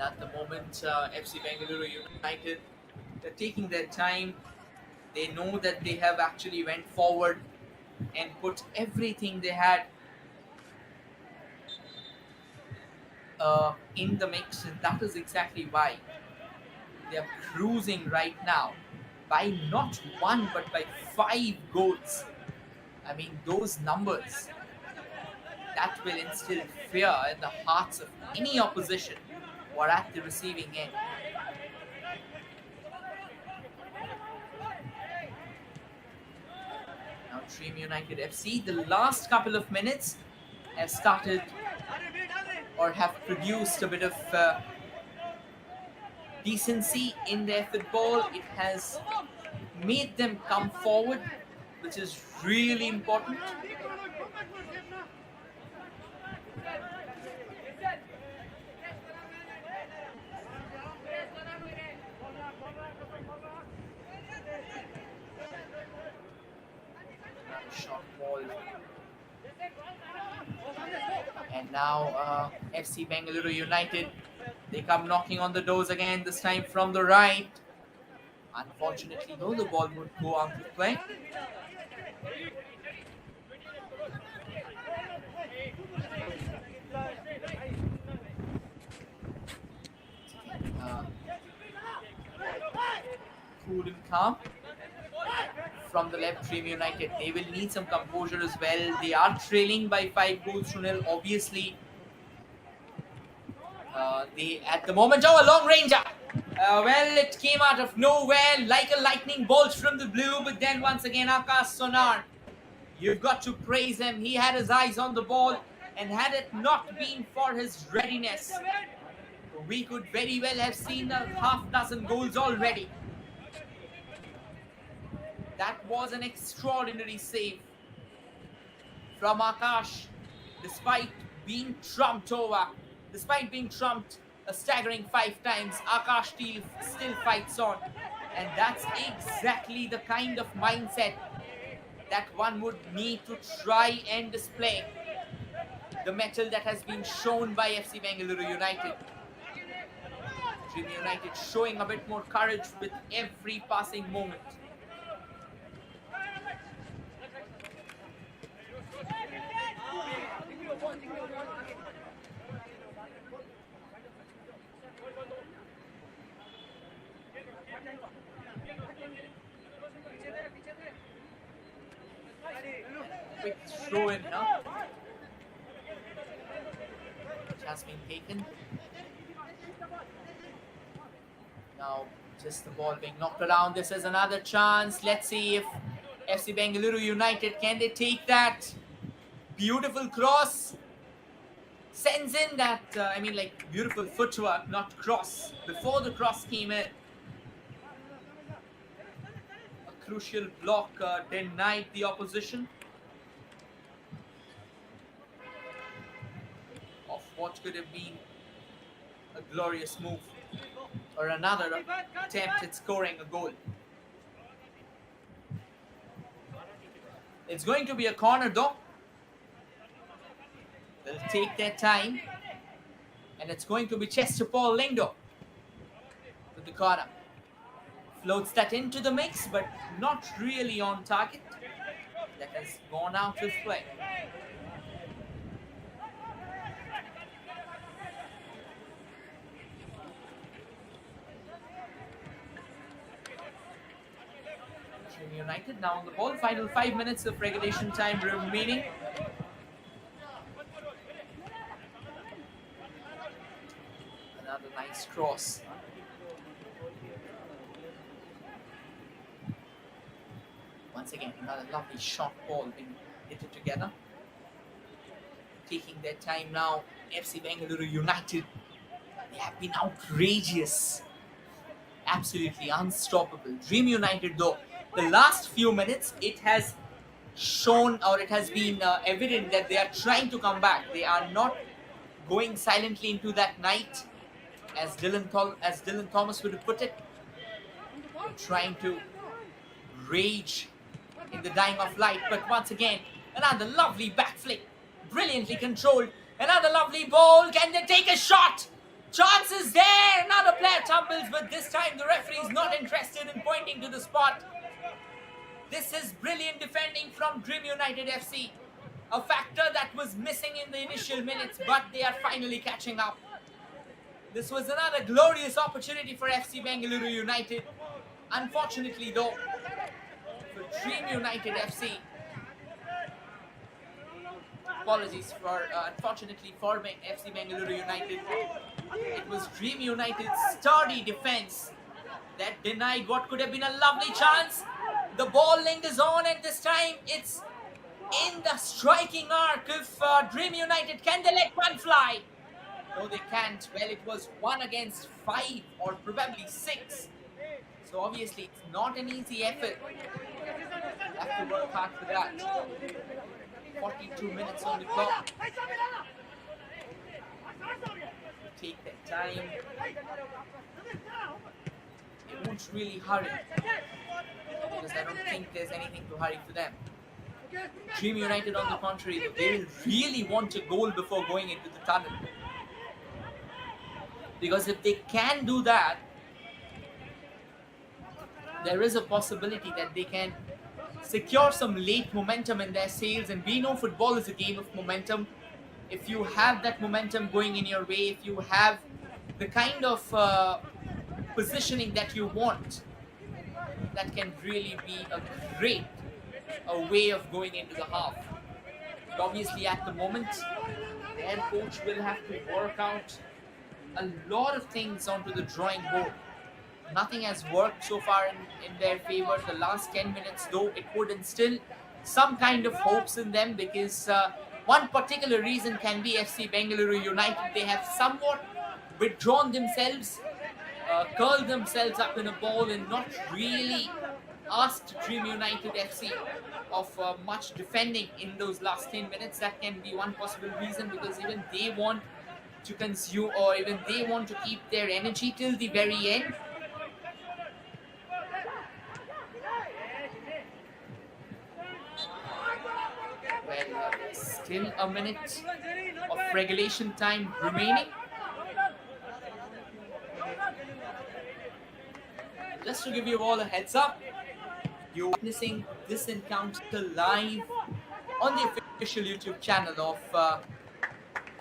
At the moment, FC Bengaluru United, they're taking their time. They know that they have actually went forward and put everything they had in the mix, and that is exactly why they are cruising right now by not 1 but by 5 goals. I mean, those numbers that will instill fear in the hearts of any opposition who are at the receiving end. Now Dream United FC, the last couple of minutes have started or have produced a bit of decency in their football. It has made them come forward, which is really important. Short ball. And now FC Bengaluru United, they come knocking on the doors again, this time from the right. Unfortunately, though, the ball would go out of play. Cool and calm from the left. Dream United, they will need some composure as well. They are trailing by 5 goals to nil, obviously. They at the moment, a long ranger. Well, it came out of nowhere like a lightning bolt from the blue, but then once again, Akash Sonar, you've got to praise him. He had his eyes on the ball, and had it not been for his readiness, we could very well have seen a half-dozen goals already. That was an extraordinary save from Akash, despite being trumped over. Despite being trumped a staggering 5 times, Akash still fights on. And that's exactly the kind of mindset that one would need to try and display. The mettle that has been shown by FC Bengaluru United. Dream United showing a bit more courage with every passing moment. Quick throw in now, which has been taken. Now just the ball being knocked around. This is another chance. Let's see if FC Bengaluru United, can they take that? Beautiful cross. Sends in that, beautiful footwork, not cross. Before the cross came in, a crucial block denied the opposition of what could have been a glorious move or another attempt at scoring a goal. It's going to be a corner though. They'll take their time. And it's going to be Chester Paul Lindo with the corner. Floats that into the mix, but not really on target. That has gone out of play. United now on the ball. Final 5 minutes of regulation time remaining. Another nice cross. Once again, another lovely shot ball being hit together. Taking their time now, FC Bengaluru United. They have been outrageous. Absolutely unstoppable. Dream United though, the last few minutes, it has shown, or it has been evident that they are trying to come back. They are not going silently into that night, as Dylan Thomas would have put it. They're trying to rage in the dying of light. But once again, another lovely back flick, brilliantly controlled. Another lovely ball. Can they take a shot? Chances there. Another player tumbles, but this time the referee is not interested in pointing to the spot. This is brilliant defending from Dream United FC. A factor that was missing in the initial minutes, but they are finally catching up. This was another glorious opportunity for FC Bengaluru United. Unfortunately though, for Dream United FC, apologies for unfortunately for FC Bengaluru United, it was Dream United's sturdy defense that denied what could have been a lovely chance. The ball lingers on, and this time it's in the striking arc of Dream United. Can they let one fly? No, they can't. Well, it was 1 against 5 or probably 6. So obviously it's not an easy effort. You have to work hard for that. 42 minutes on the clock. Take their time. They won't really hurry, because I don't think there's anything to hurry for them. Dream United, on the contrary, they will really want a goal before going into the tunnel. Because if they can do that, there is a possibility that they can secure some late momentum in their sails. And we know football is a game of momentum. If you have that momentum going in your way, if you have the kind of positioning that you want, that can really be a great way of going into the half. But obviously at the moment, their coach will have to work out a lot of things onto the drawing board. Nothing has worked so far in their favor. The last 10 minutes though, it would instill some kind of hopes in them, because one particular reason can be FC Bengaluru United. They have somewhat withdrawn themselves, curled themselves up in a ball, and not really asked Dream United FC of much defending in those last 10 minutes. That can be one possible reason, because even they want to consume, or even they want to keep their energy till the very end. Well, still a minute of regulation time remaining. Just to give you all a heads up, you're witnessing this encounter live on the official YouTube channel of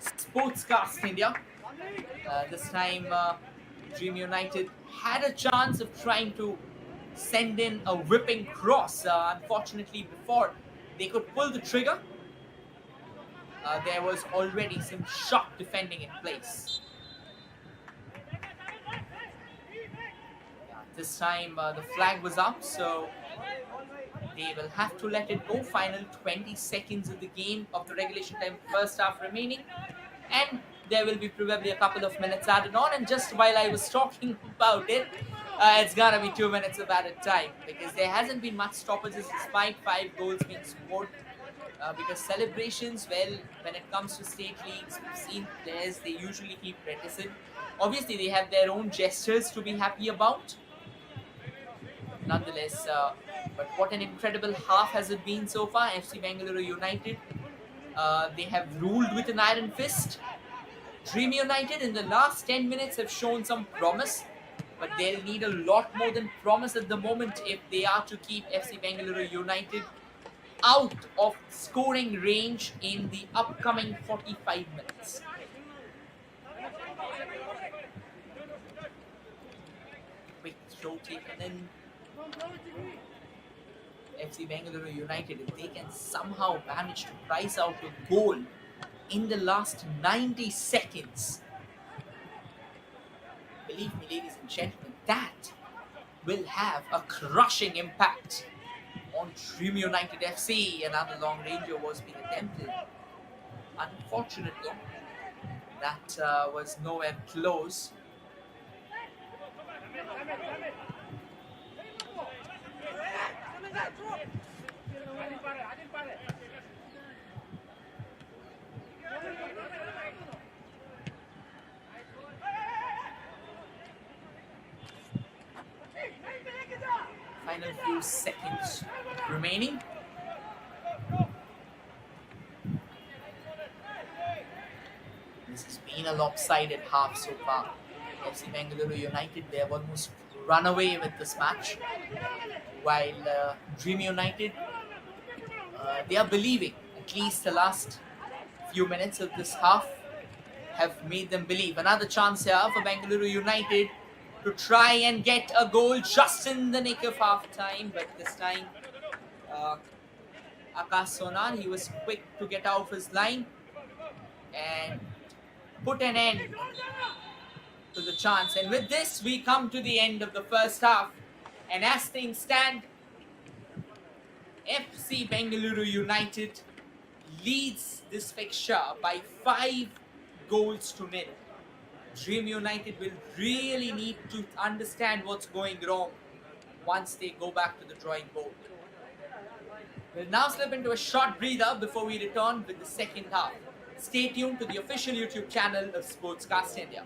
Sportscast India. This time, Dream United had a chance of trying to send in a whipping cross. Unfortunately, before they could pull the trigger, there was already some sharp defending in place. This time the flag was up, so they will have to let it go. Final 20 seconds of the game, of the regulation time, first half remaining, and there will be probably a couple of minutes added on. And just while I was talking about it, it's gonna be 2 minutes of added time, because there hasn't been much stoppages despite 5 goals being scored. Because celebrations, well, when it comes to state leagues, we've seen players, they usually keep reticent. Obviously they have their own gestures to be happy about. Nonetheless, but what an incredible half has it been so far. FC Bengaluru United, they have ruled with an iron fist. Dream United in the last 10 minutes have shown some promise, but they'll need a lot more than promise at the moment if they are to keep FC Bengaluru United out of scoring range in the upcoming 45 minutes. Quick throw taken in. FC Bengaluru United, if they can somehow manage to price out a goal in the last 90 seconds, believe me, ladies and gentlemen, that will have a crushing impact on Dream United FC. Another long ranger was being attempted. Unfortunately, that was nowhere close. Final few seconds remaining. This has been a lopsided half so far. FC Bengaluru United, they have almost run away with this match, while Dream United, they are believing. At least the last few minutes of this half have made them believe. Another chance here for Bengaluru United to try and get a goal just in the nick of half time, but this time Akash Sonar, he was quick to get out of his line and put an end to the chance. And with this, we come to the end of the first half. And as things stand, FC Bengaluru United leads this fixture by 5 goals to nil. Dream United will really need to understand what's going wrong once they go back to the drawing board. We'll now slip into a short breather before we return with the second half. Stay tuned to the official YouTube channel of Sportscast India.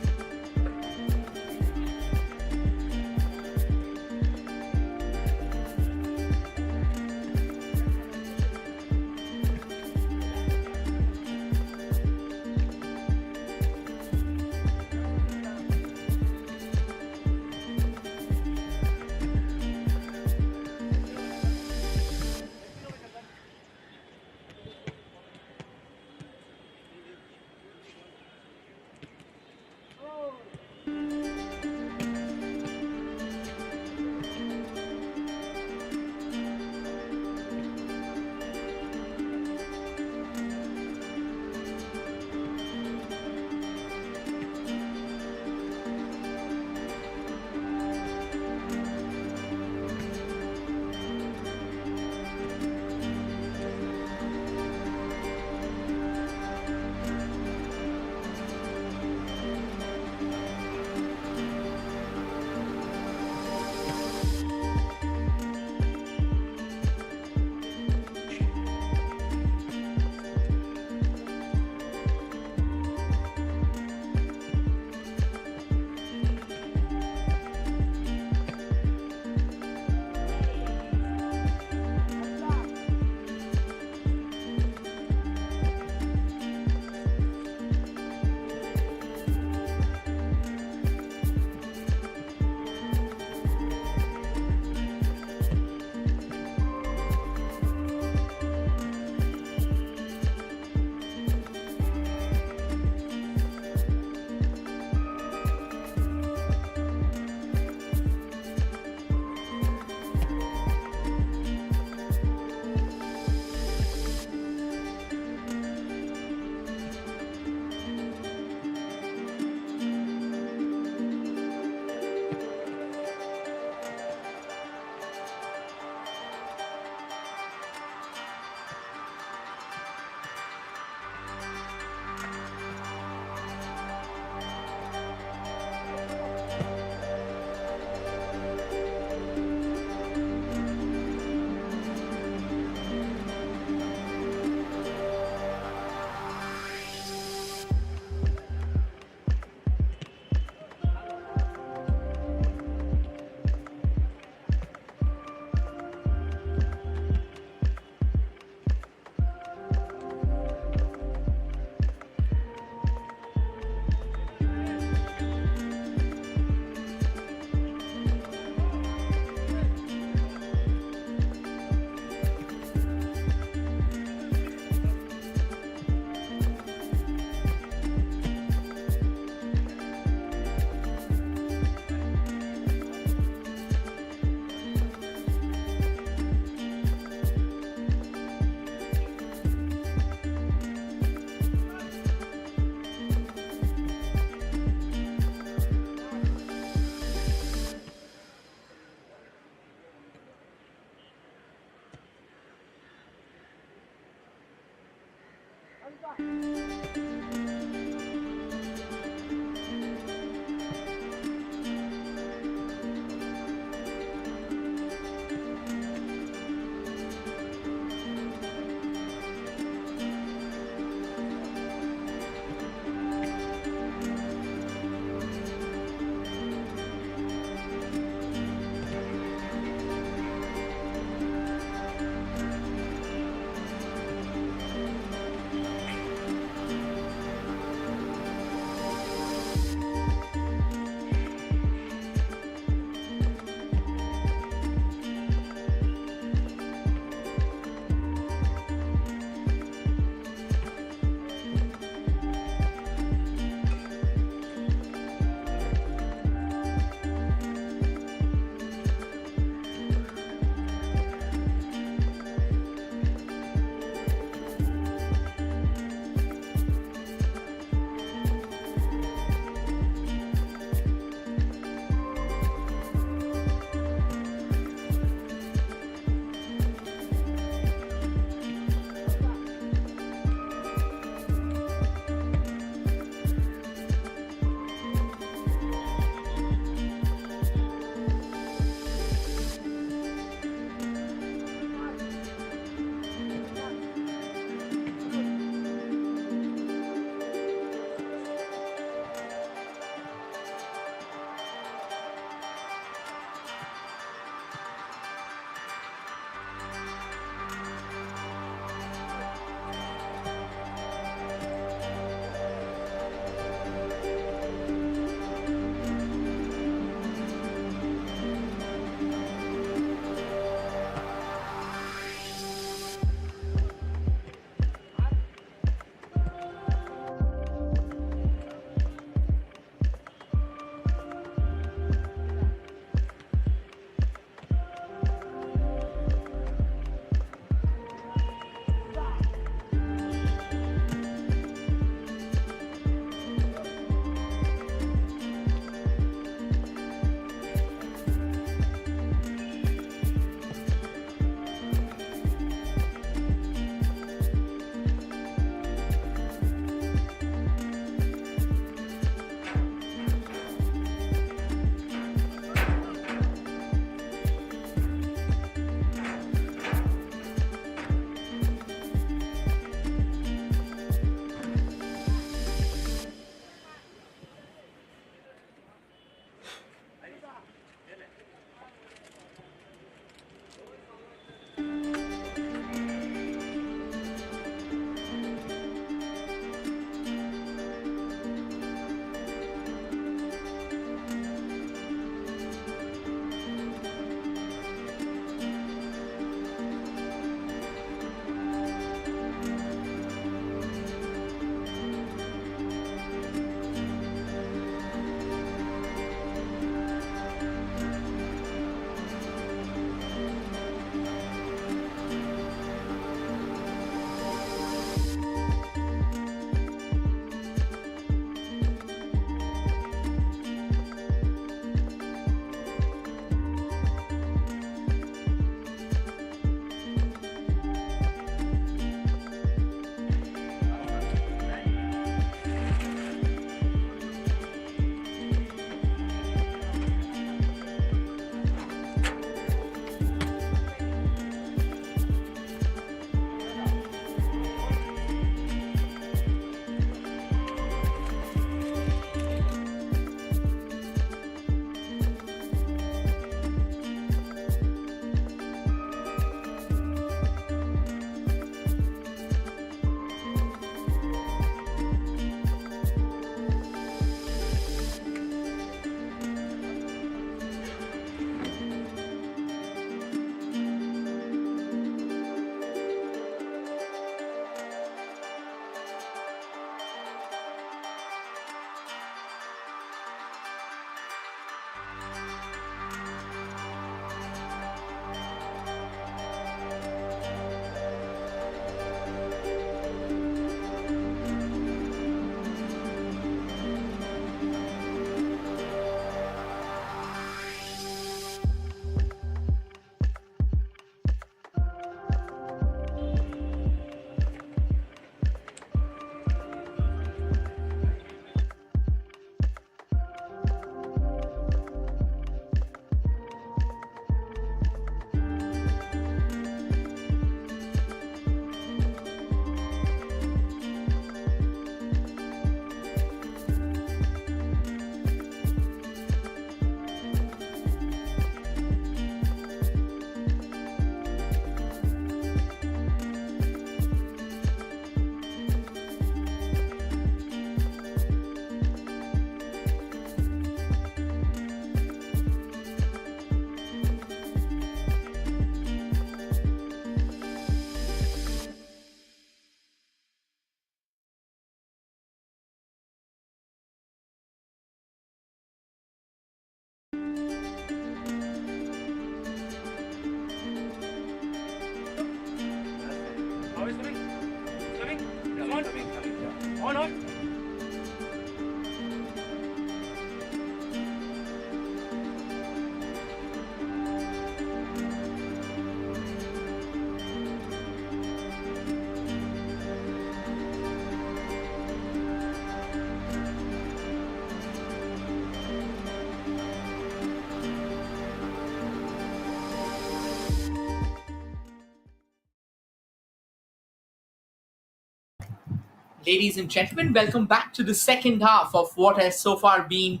Ladies and gentlemen, welcome back to the second half of what has so far been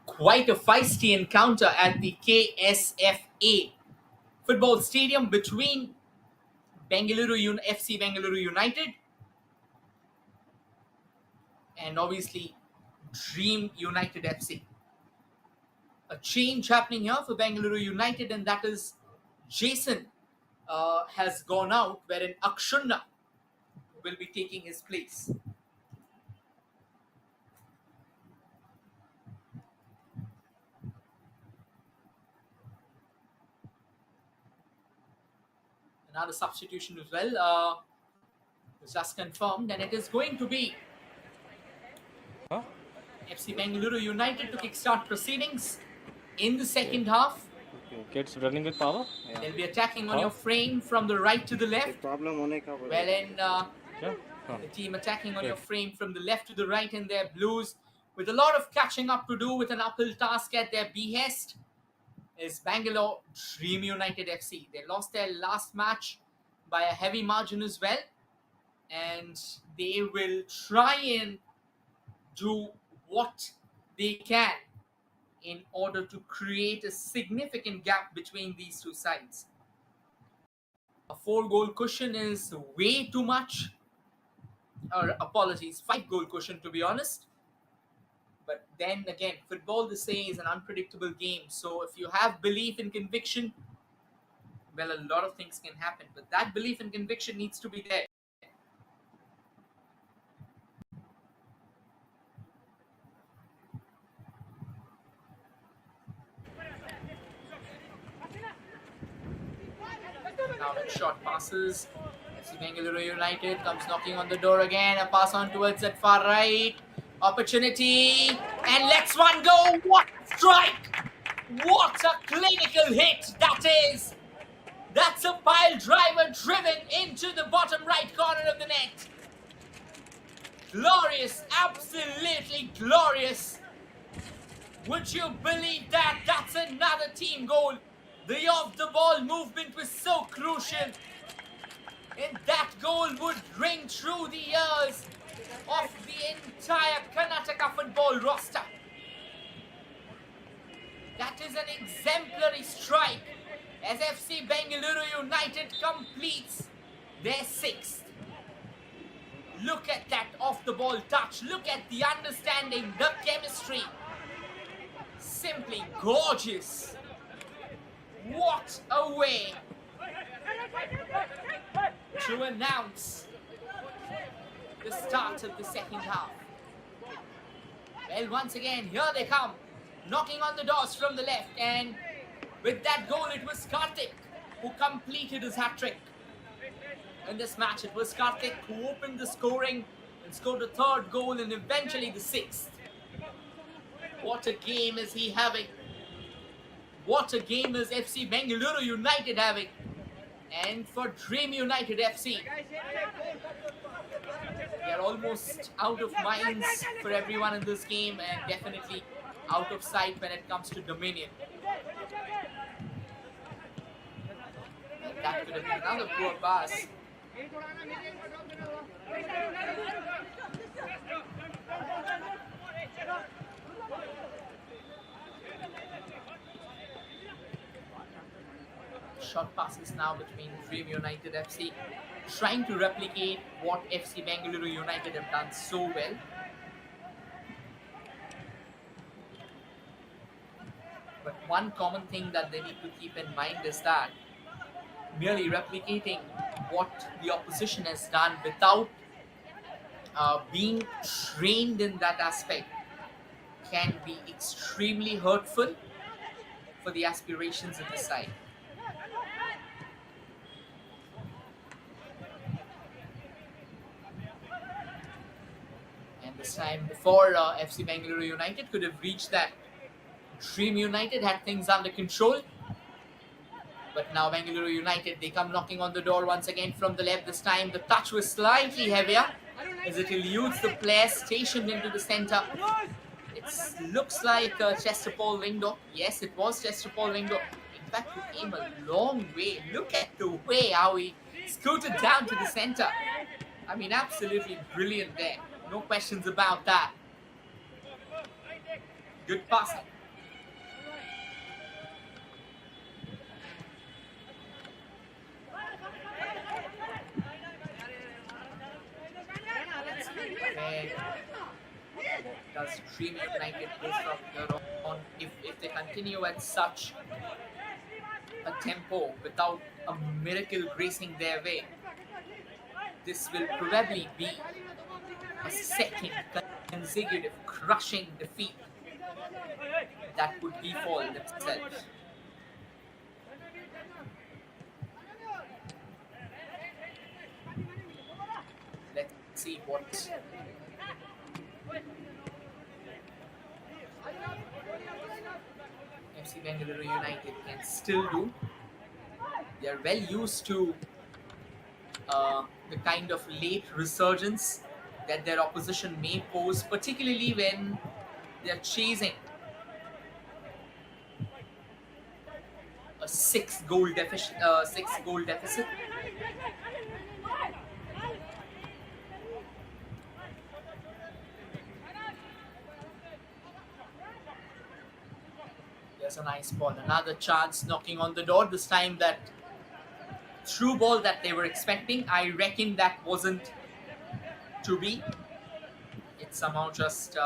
quite a feisty encounter at the KSFA football stadium between FC Bengaluru United and obviously Dream United FC. A change happening here for Bengaluru United, and that is Jason has gone out, wherein Akshunna will be taking his place. Another substitution as well is just confirmed, and it is going to be FC Bengaluru United to kickstart proceedings in the second half. Kids running with power. Yeah. They'll be attacking on your frame from the right to the left. Wherein the team attacking on your frame from the left to the right in their blues, with a lot of catching up to do, with an uphill task at their behest, is Bangalore Dream United FC. They lost their last match by a heavy margin as well, and they will try and do what they can in order to create a significant gap between these two sides. A 4-goal cushion is way too much. Or apologies, 5-goal cushion to be honest. But then again, football, they say, is an unpredictable game. So if you have belief and conviction, well, a lot of things can happen. But that belief and conviction needs to be there. Now with short passes, FC Bengaluru United comes knocking on the door again. A pass on towards that far right. Opportunity, and lets one go. What a strike! What a clinical hit that is! That's a pile driver driven into the bottom right corner of the net. Glorious, absolutely glorious. Would you believe that? That's another team goal. The off-the-ball movement was so crucial, and that goal would ring through the ears of the entire Karnataka football roster. That is an exemplary strike as FC Bengaluru United completes their 6th. Look at that off-the-ball touch. Look at the understanding, the chemistry. Simply gorgeous. What a way to announce the start of the second half. Well, once again, here they come, knocking on the doors from the left, and with that goal, it was Karthik who completed his hat-trick. In this match, it was Karthik who opened the scoring and scored the 3rd goal and eventually the 6th. What a game is he having. What a game is FC Bengaluru United having. And for Dream United FC, they are almost out of minds for everyone in this game, and definitely out of sight when it comes to dominion. And that could have been another poor pass. Short passes now between Dream United FC, trying to replicate what FC Bengaluru United have done so well. But one common thing that they need to keep in mind is that merely replicating what the opposition has done without being trained in that aspect can be extremely hurtful for the aspirations of the side. And this time before, FC Bengaluru United could have reached that, Dream United had things under control. But now Bengaluru United, they come knocking on the door once again from the left. This time the touch was slightly heavier as it eludes the player stationed into the center. It looks like Chester Paul Lingdo. Yes, it was Chester Paul Lingdo. In fact, he came a long way. Look at the way how he scooted down to the center. I mean, absolutely brilliant there. No questions about that. Good passing. Let's see where does Dream United go from here on. If they continue at such a tempo without a miracle gracing their way, this will probably be a second consecutive crushing defeat that would befall themselves. Let's see what FC Bengaluru United can still do. They are well used to the kind of late resurgence that their opposition may pose, particularly when they are chasing a six-goal deficit. There's a nice ball, another chance knocking on the door. This time that through ball that they were expecting, I reckon that wasn't to be. It somehow just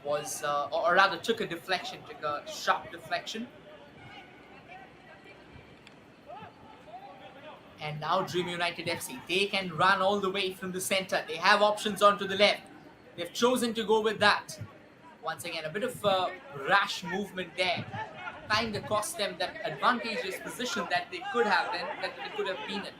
was, or rather took a deflection, took a sharp deflection. And now Dream United FC, they can run all the way from the center. They have options onto the left. They've chosen to go with that. Once again, a bit of rash movement there. Kind of cost them that advantageous position that they could have been in.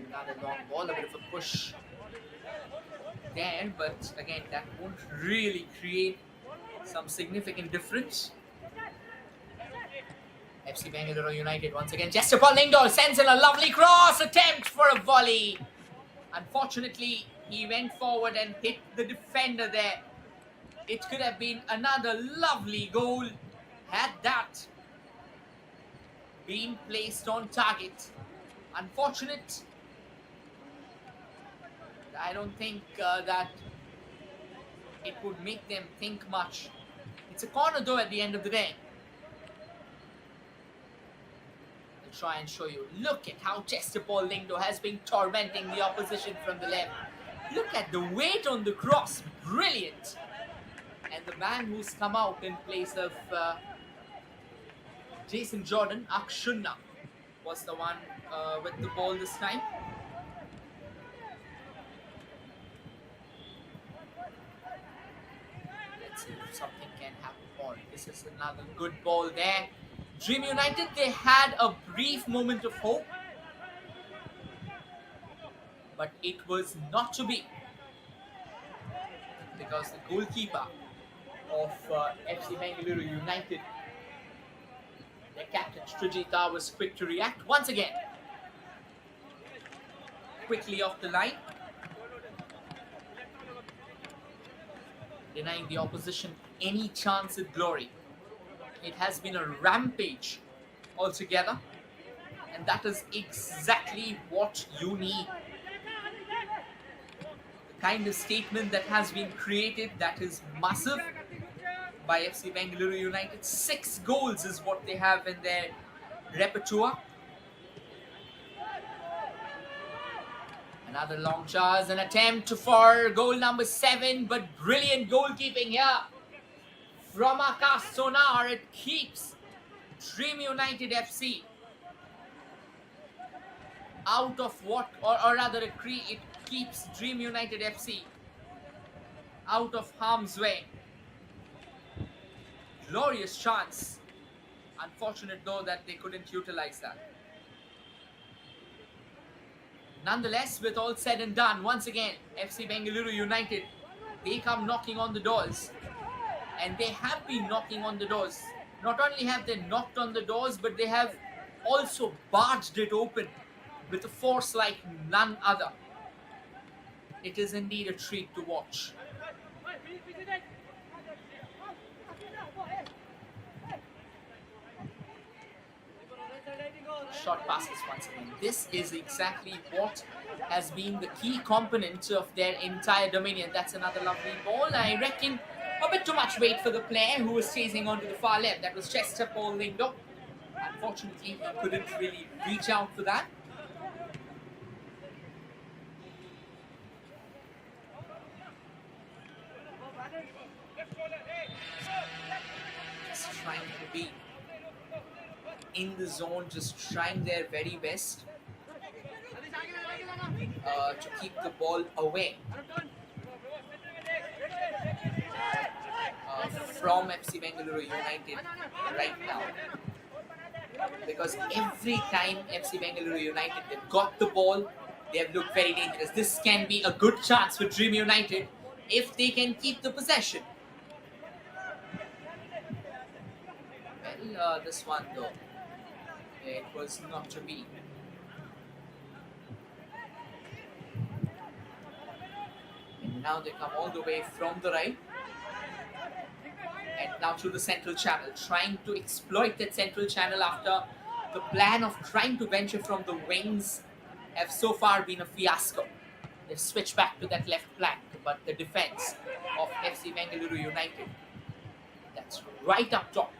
Another long ball, a bit of a push there, but again, that won't really create some significant difference. FC Bengaluru United once again. Jesper Lingdahl sends in a lovely cross attempt for a volley. Unfortunately, he went forward and hit the defender there. It could have been another lovely goal had that been placed on target. Unfortunate. I don't think that it would make them think much. It's a corner though at the end of the day. I'll try and show you. Look at how Jesper Lingdahl has been tormenting the opposition from the left. Look at the weight on the cross. Brilliant. And the man who's come out in place of Jason Jordan, Akshunna, was the one with the ball this time. Let's see if something can happen more. This is another good ball there. Dream United, they had a brief moment of hope, but it was not to be, because the goalkeeper of FC Bengaluru United, their captain Srijita, was quick to react once again. Quickly off the line, denying the opposition any chance at glory. It has been a rampage altogether, and that is exactly what you need. The kind of statement that has been created, that is massive by FC Bengaluru United. 6 goals is what they have in their repertoire. Another long charge, an attempt for goal number 7, but brilliant goalkeeping here from Akash Sonar. It keeps Dream United FC out of what, or rather it keeps Dream United FC out of harm's way. Glorious chance. Unfortunate though that they couldn't utilize that. Nonetheless, with all said and done, once again, FC Bengaluru United, they come knocking on the doors. And they have been knocking on the doors. Not only have they knocked on the doors, but they have also barged it open with a force like none other. It is indeed a treat to watch. Short passes once again. This is exactly what has been the key component of their entire dominion. That's another lovely ball. I reckon a bit too much weight for the player who was chasing onto the far left. That was Chester Paul Lindo. Unfortunately, he couldn't really reach out for that. Just trying to be in the zone, just trying their very best to keep the ball away from FC Bengaluru United right now. Because every time FC Bengaluru United they've got the ball, they have looked very dangerous. This can be a good chance for Dream United if they can keep the possession. Well, this one though, it was not to be. And now they come all the way from the right. And now through the central channel, trying to exploit that central channel after the plan of trying to venture from the wings have so far been a fiasco. They've switched back to that left flank, but the defense of FC Bengaluru United, that's right up top.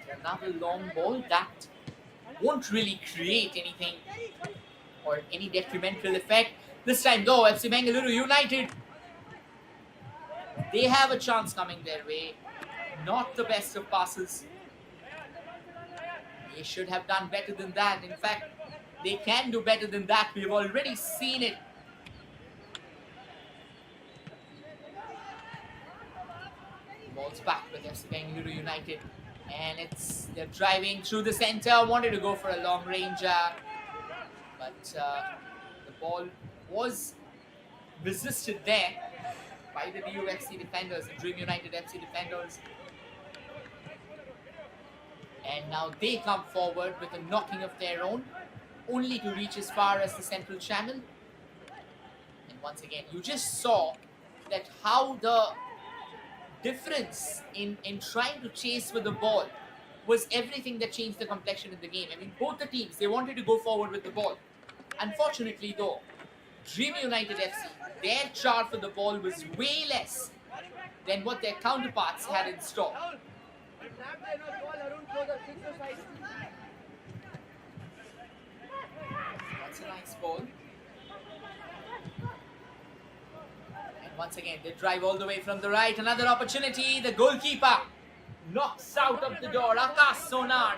And another long ball that won't really create anything or any detrimental effect. This time though, FC Bengaluru United, they have a chance coming their way. Not the best of passes. They should have done better than that. In fact, they can do better than that. We've already seen it. Ball's back with FC Bengaluru United. And they're driving through the center. Wanted to go for a long range. But the ball was resisted there by the DUFC defenders, the Dream United FC defenders. And now they come forward with a knocking of their own, only to reach as far as the central channel. And once again, you just saw that how the difference in trying to chase with the ball was everything that changed the complexion in the game. I mean, both the teams, they wanted to go forward with the ball. Unfortunately though, Dream United FC, their charge for the ball was way less than what their counterparts had in store. That's a nice ball. And once again, they drive all the way from the right. Another opportunity. The goalkeeper knocks out of the door. Akash Sonar.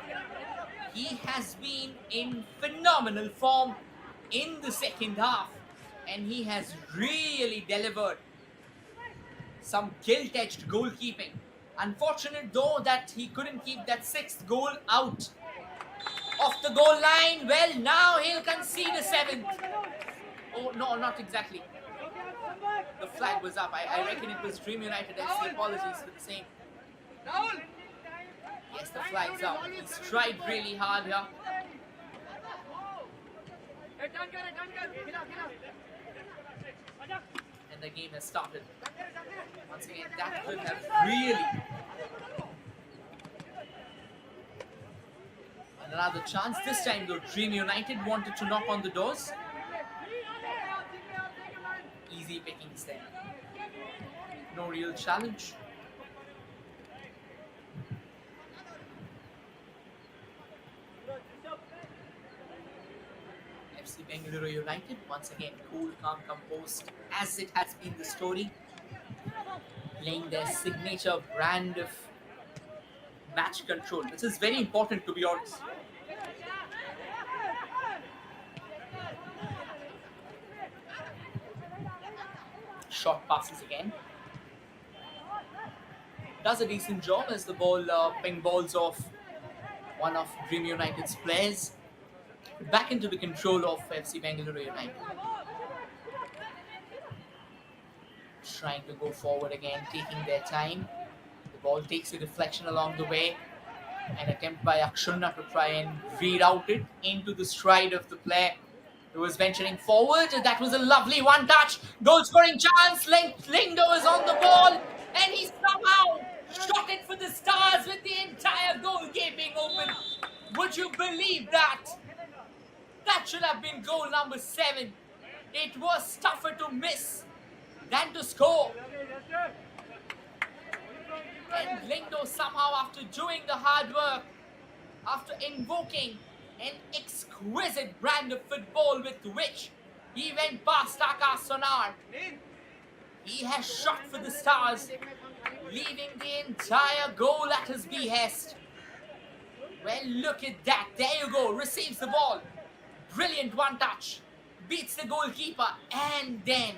He has been in phenomenal form in the second half, and he has really delivered some gilt-edged goalkeeping. Unfortunate though that he couldn't keep that sixth goal out of the goal line. Well, now he'll concede a seventh. Oh no, not exactly. The flag was up. I reckon it was Dream United FC. Apologies for the same. Yes, the flag's up. He's tried really hard here. And the game has started. Once again, that could have really another chance. This time though, Dream United wanted to knock on the doors. Easy pickings there. No real challenge. FC Bengaluru United, once again, cool, calm, composed, as it has been the story, playing their signature brand of match control, which is very important, to be honest. Short passes again. Does a decent job as the ball ping balls off one of Dream United's players back into the control of FC Bengaluru United. Trying to go forward again, taking their time. The ball takes a deflection along the way. An attempt by Akshunna to try and reroute it into the stride of the player He was venturing forward. That was a lovely one touch. Goal scoring chance. Lindo is on the ball. And he somehow shot it for the stars with the entire goalkeeping open. Would you believe that? That should have been goal number 7. It was tougher to miss than to score. And Lindo somehow, after doing the hard work, after invoking an exquisite brand of football with which he went past Akash Sonar, he has shot for the stars, leaving the entire goal at his behest. Well, look at that. There you go. Receives the ball. Brilliant one touch. Beats the goalkeeper. And then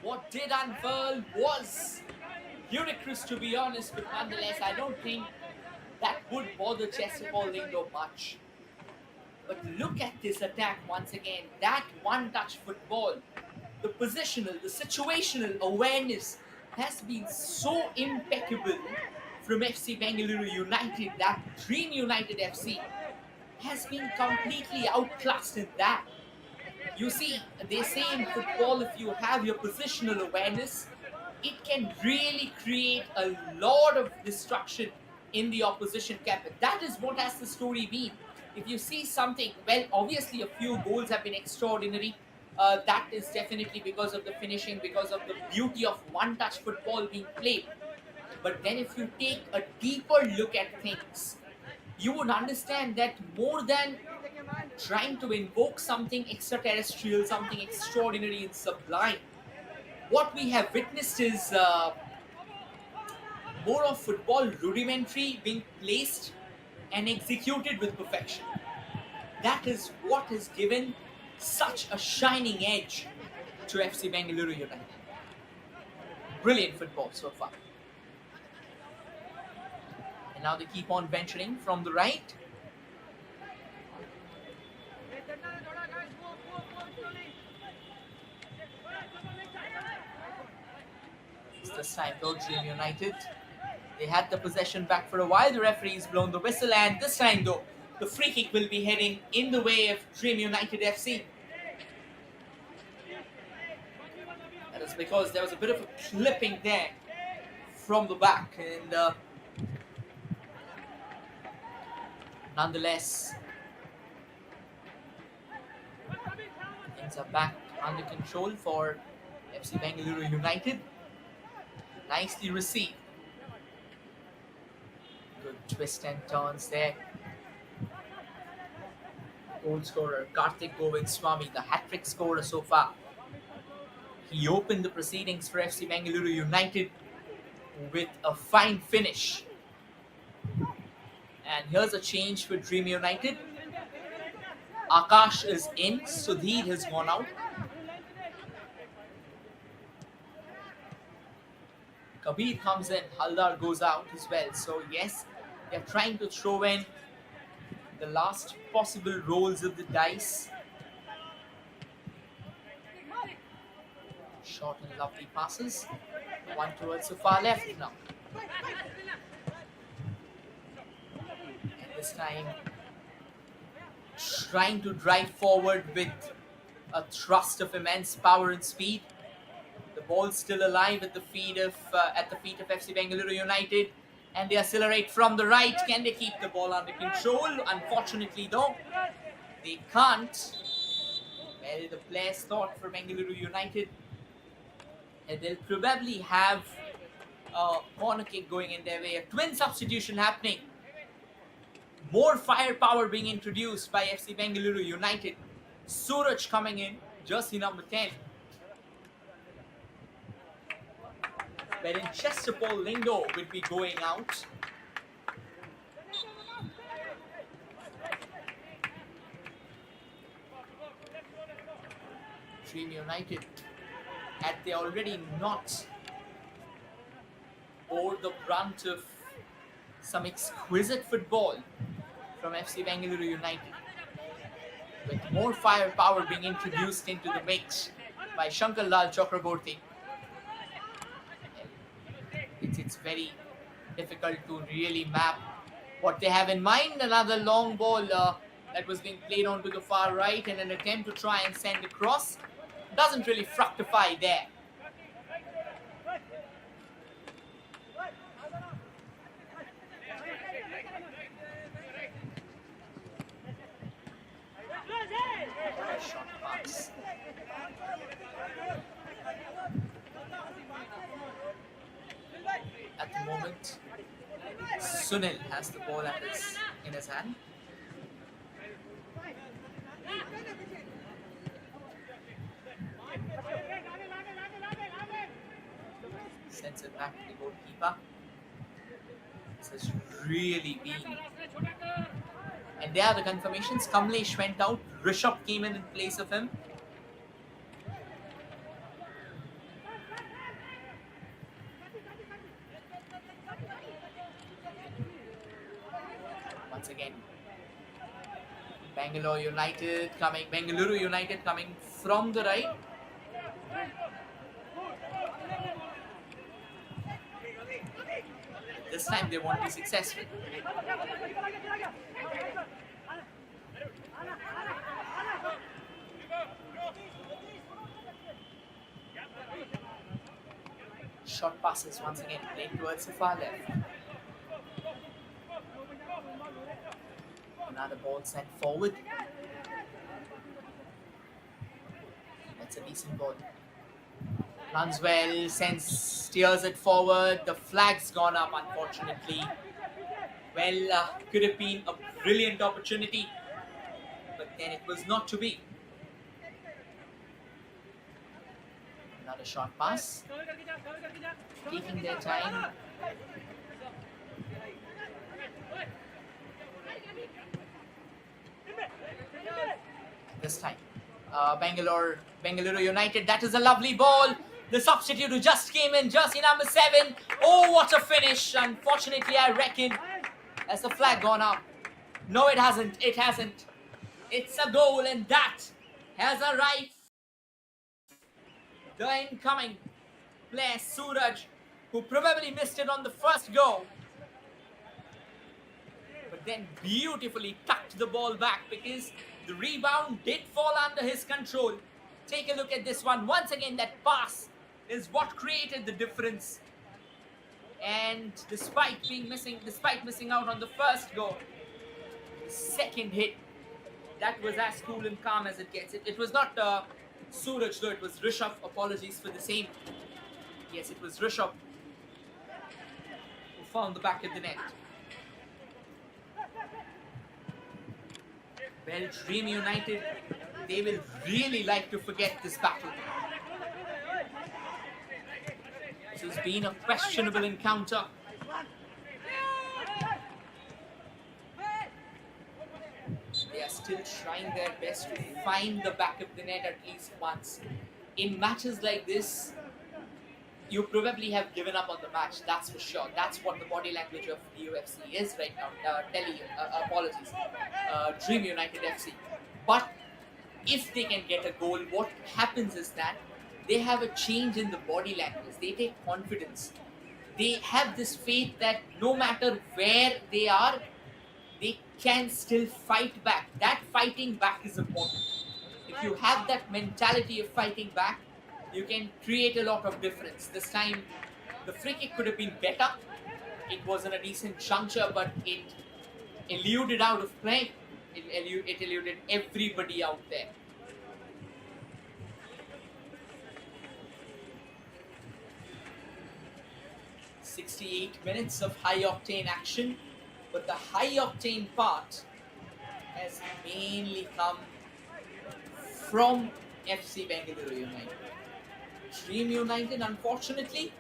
what did unfurl was ludicrous, to be honest, but nonetheless, I don't think that would bother Chesterfield Lindo much. But look at this attack once again. That one-touch football, the positional, the situational awareness has been so impeccable from FC Bengaluru United that Dream United FC has been completely outclassed in that. You see, they say in football, if you have your positional awareness, it can really create a lot of destruction in the opposition camp. That is what has the story been. If you see something, well, obviously a few goals have been extraordinary. That is definitely because of the finishing, because of the beauty of one-touch football being played. But then if you take a deeper look at things, you would understand that more than trying to invoke something extraterrestrial, something extraordinary and sublime, what we have witnessed is more of football rudimentary being placed and executed with perfection. That is what has given such a shining edge to FC Bengaluru United. Brilliant football so far. And now they keep on venturing from the right. This time though, Dream United, they had the possession back for a while. The referee's blown the whistle, and this time though, the free kick will be heading in the way of Dream United FC. That is because there was a bit of a clipping there from the back, and nonetheless, things are back under control for FC Bengaluru United. Nicely received. Good twist and turns there. Goal scorer Karthik Govindswamy, the hat-trick scorer so far. He opened the proceedings for FC Bengaluru United with a fine finish. And here's a change for Dream United. Akash is in, Sudhir has gone out. Kabir comes in, Haldar goes out as well. So yes, they're trying to throw in the last possible rolls of the dice. Short and lovely passes. One towards the far left now. And this time, trying to drive forward with a thrust of immense power and speed. The ball's still alive at the feet of FC Bengaluru United, and they accelerate from the right. Can they keep the ball under control? Unfortunately, though, they can't. Well, the players thought for Bengaluru United, and they'll probably have a corner kick going in their way. A twin substitution happening. More firepower being introduced by FC Bengaluru United. Suraj coming in, jersey number 10. Wherein Chesterfield Lindo will be going out. Dream United, had they already not bore the brunt of some exquisite football from FC Bengaluru United, with more firepower being introduced into the mix by Shankar Lal Chakraborty, it's very difficult to really map what they have in mind. Another long ball that was being played onto the far right in an attempt to try and send across. Doesn't really fructify there. Short pass. At the moment, Sunil has the ball in his hand. Sends it back to the goalkeeper. This has really been. And there are the confirmations. Kamlesh went out. Rishabh came in place of him. Once again, Bangalore United coming. Bengaluru United coming from the right. This time they won't be successful. Short passes once again played towards the far left. Another ball sent forward. That's a decent ball. Runs well, steers it forward. The flag's gone up, unfortunately. Well, could have been a brilliant opportunity, but then it was not to be. Another short pass. Taking their time. This time, Bengaluru United. That is a lovely ball. The substitute who just came in, jersey number 7. Oh, what a finish! Unfortunately, I reckon, has the flag gone up? No, it hasn't. It hasn't. It's a goal, and that has arrived. The incoming player, Suraj, who probably missed it on the first go, but then beautifully tucked the ball back because the rebound did fall under his control. Take a look at this one. Once again, that pass is what created the difference. And despite missing out on the first go, the second hit, that was as cool and calm as it gets. It was not Suraj though, it was Rishabh. Apologies for the same. Yes, it was Rishabh who found the back of the net. Well, Dream United, they will really like to forget this battle. This has been a questionable encounter. They are still trying their best to find the back of the net at least once. In matches like this, you probably have given up on the match, that's for sure. That's what the body language of the UFC is right now. Dream United FC. But if they can get a goal, what happens is that they have a change in the body language. They take confidence. They have this faith that no matter where they are, they can still fight back. That fighting back is important. If you have that mentality of fighting back, you can create a lot of difference. This time, the free kick could have been better. It was in a decent juncture, but it eluded out of play. It eluded everybody out there. "68 minutes of high-octane action, but the high-octane part has mainly come from FC Bengaluru United. Dream United, unfortunately,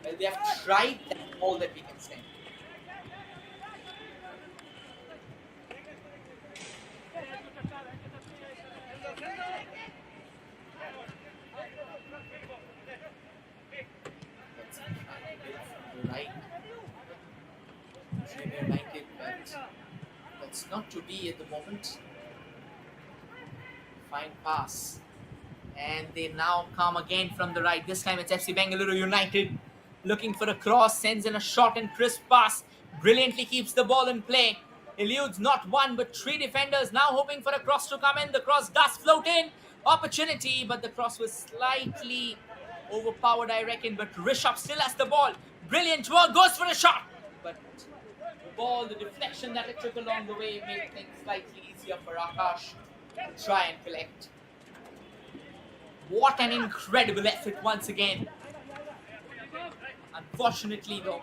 well, they have tried all that we can say. Let's try to build from the right. Dream United, but that's not to be at the moment. Fine pass. And they now come again from the right. This time it's FC Bengaluru United looking for a cross, sends in a short and crisp pass, brilliantly keeps the ball in play. Eludes not one but three defenders, now hoping for a cross to come in. The cross does float in. Opportunity, but the cross was slightly overpowered, I reckon. But Rishabh still has the ball. Brilliant work, goes for a shot. But the ball, the deflection that it took along the way made things slightly easier for Akash to try and collect. What an incredible effort once again. Unfortunately, though,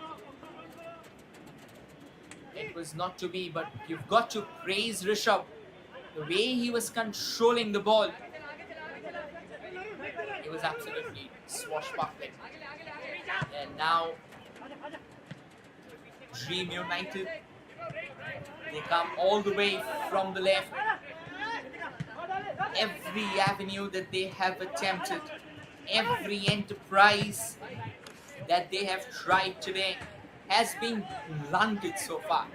it was not to be, but you've got to praise Rishabh. The way he was controlling the ball, it was absolutely swashbuckling. And now, Dream United, they come all the way from the left. Every avenue that they have attempted, every enterprise that they have tried today has been blunted so far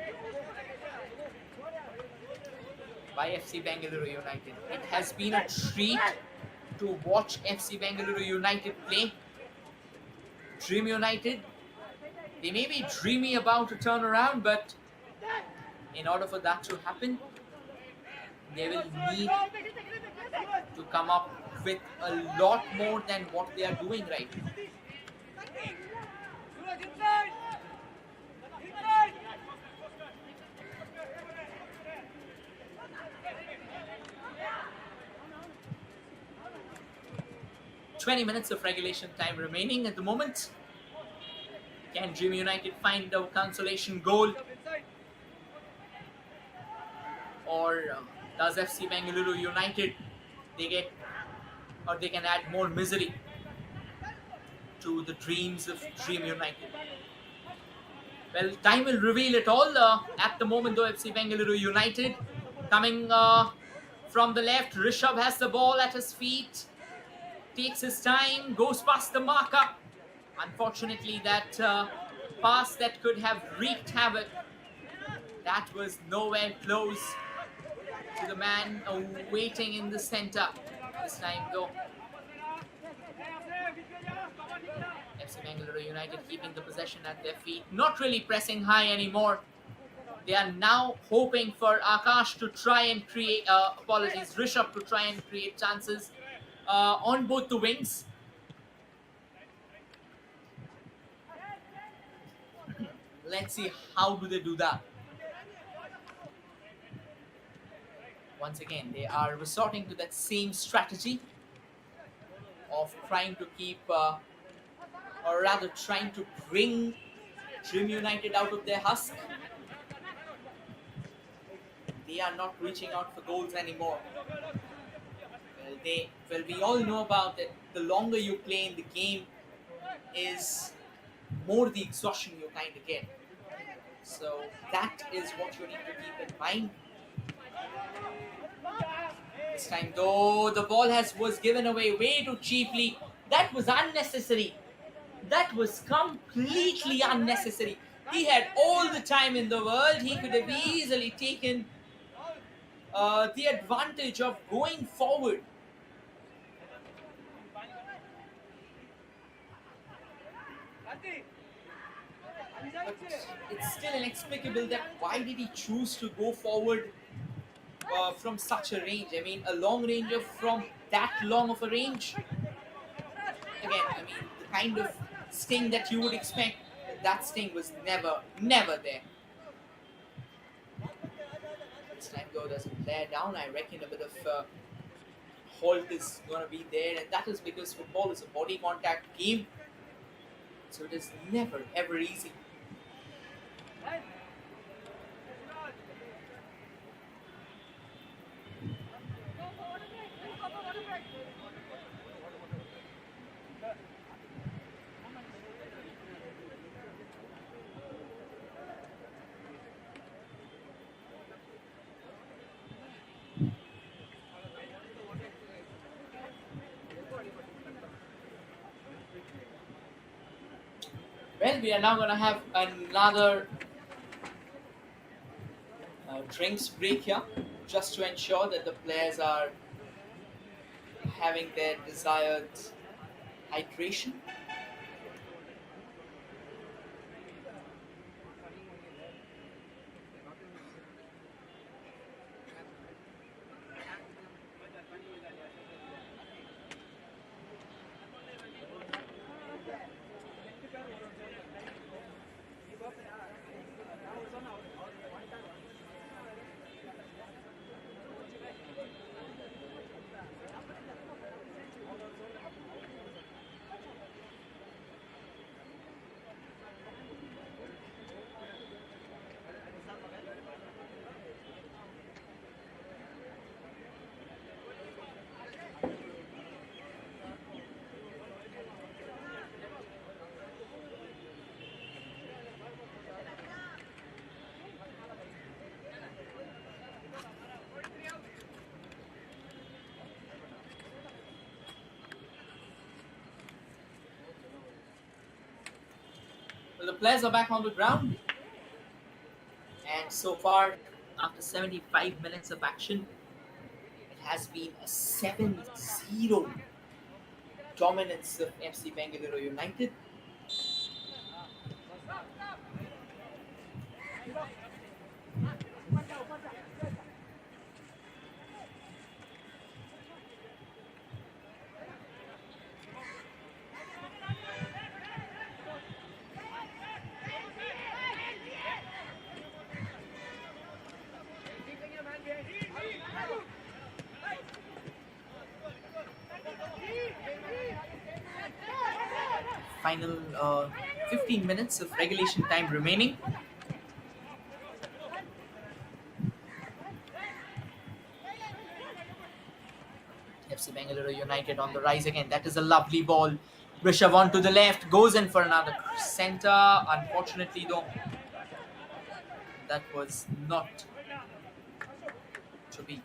by FC Bengaluru United. It has been a treat to watch FC Bengaluru United play. Dream United, they may be dreamy about a turnaround, but in order for that to happen, they will need to come up with a lot more than what they are doing right now. "20 minutes of regulation time remaining at the moment. Can Dream United find a consolation goal? Or does FC Bengaluru United, they can add more misery to the dreams of Dream United? Well, time will reveal it all. At the moment, though, FC Bengaluru United coming from the left. Rishabh has the ball at his feet, takes his time, goes past the marker. Unfortunately, that pass that could have wreaked havoc, that was nowhere close to the man waiting in the center. This time, though, FC Bengaluru United keeping the possession at their feet, not really pressing high anymore. They are now hoping for Akash to try and create, Rishabh to try and create chances on both the wings. Let's see how do they do that. Once again, they are resorting to that same strategy of trying to keep, or rather trying to bring Dream United out of their husk. They are not reaching out for goals anymore. Well, we all know about it. The longer you play in the game is more the exhaustion you kind of get. So that is what you need to keep in mind. This time, though, the ball was given away way too cheaply. That was unnecessary. That was completely unnecessary. He had all the time in the world. He could have easily taken the advantage of going forward. But it's still inexplicable that why did he choose to go forward from such a range? I mean, a long ranger from that long of a range. Again, I mean, the kind of sting that you would expect, that sting was never there. This time, though, there's a player down. I reckon a bit of halt is going to be there, and that is because football is a body contact game, so it is never ever easy. Well, we are now going to have another drinks break here, just to ensure that the players are having their desired hydration. players are back on the ground. And so far, after 75 minutes of action, it has been a 7-0 dominance of FC Bengaluru United. Final 15 minutes of regulation time remaining. FC Bengaluru United on the rise again. That is a lovely ball. Rishabh on to the left, goes in for another center. Unfortunately, though, that was not to be.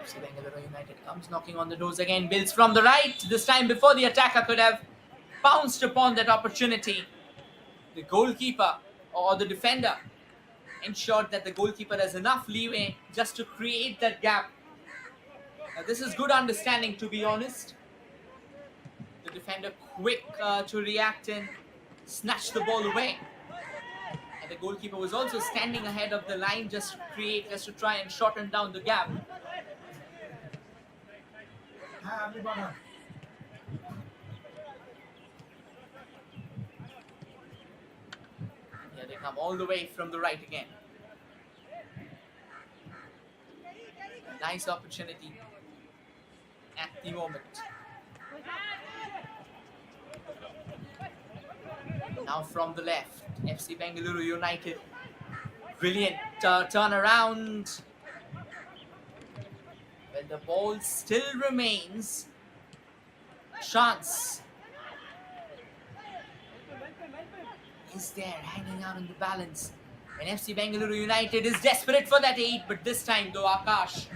FC Bengaluru United comes knocking on the doors again. Builds from the right. This time before the attacker could have pounced upon that opportunity. The goalkeeper or the defender ensured that the goalkeeper has enough leeway just to create that gap. Now, this is good understanding, to be honest. The defender quick to react and snatch the ball away. And the goalkeeper was also standing ahead of the line just to try and shorten down the gap. Yeah, they come all the way from the right again. A nice opportunity at the moment. Now from the left, FC Bengaluru United. Brilliant turnaround. Well, the ball still remains. Chance is there, hanging out in the balance. And FC Bengaluru United is desperate for that 8, but this time though, Akash,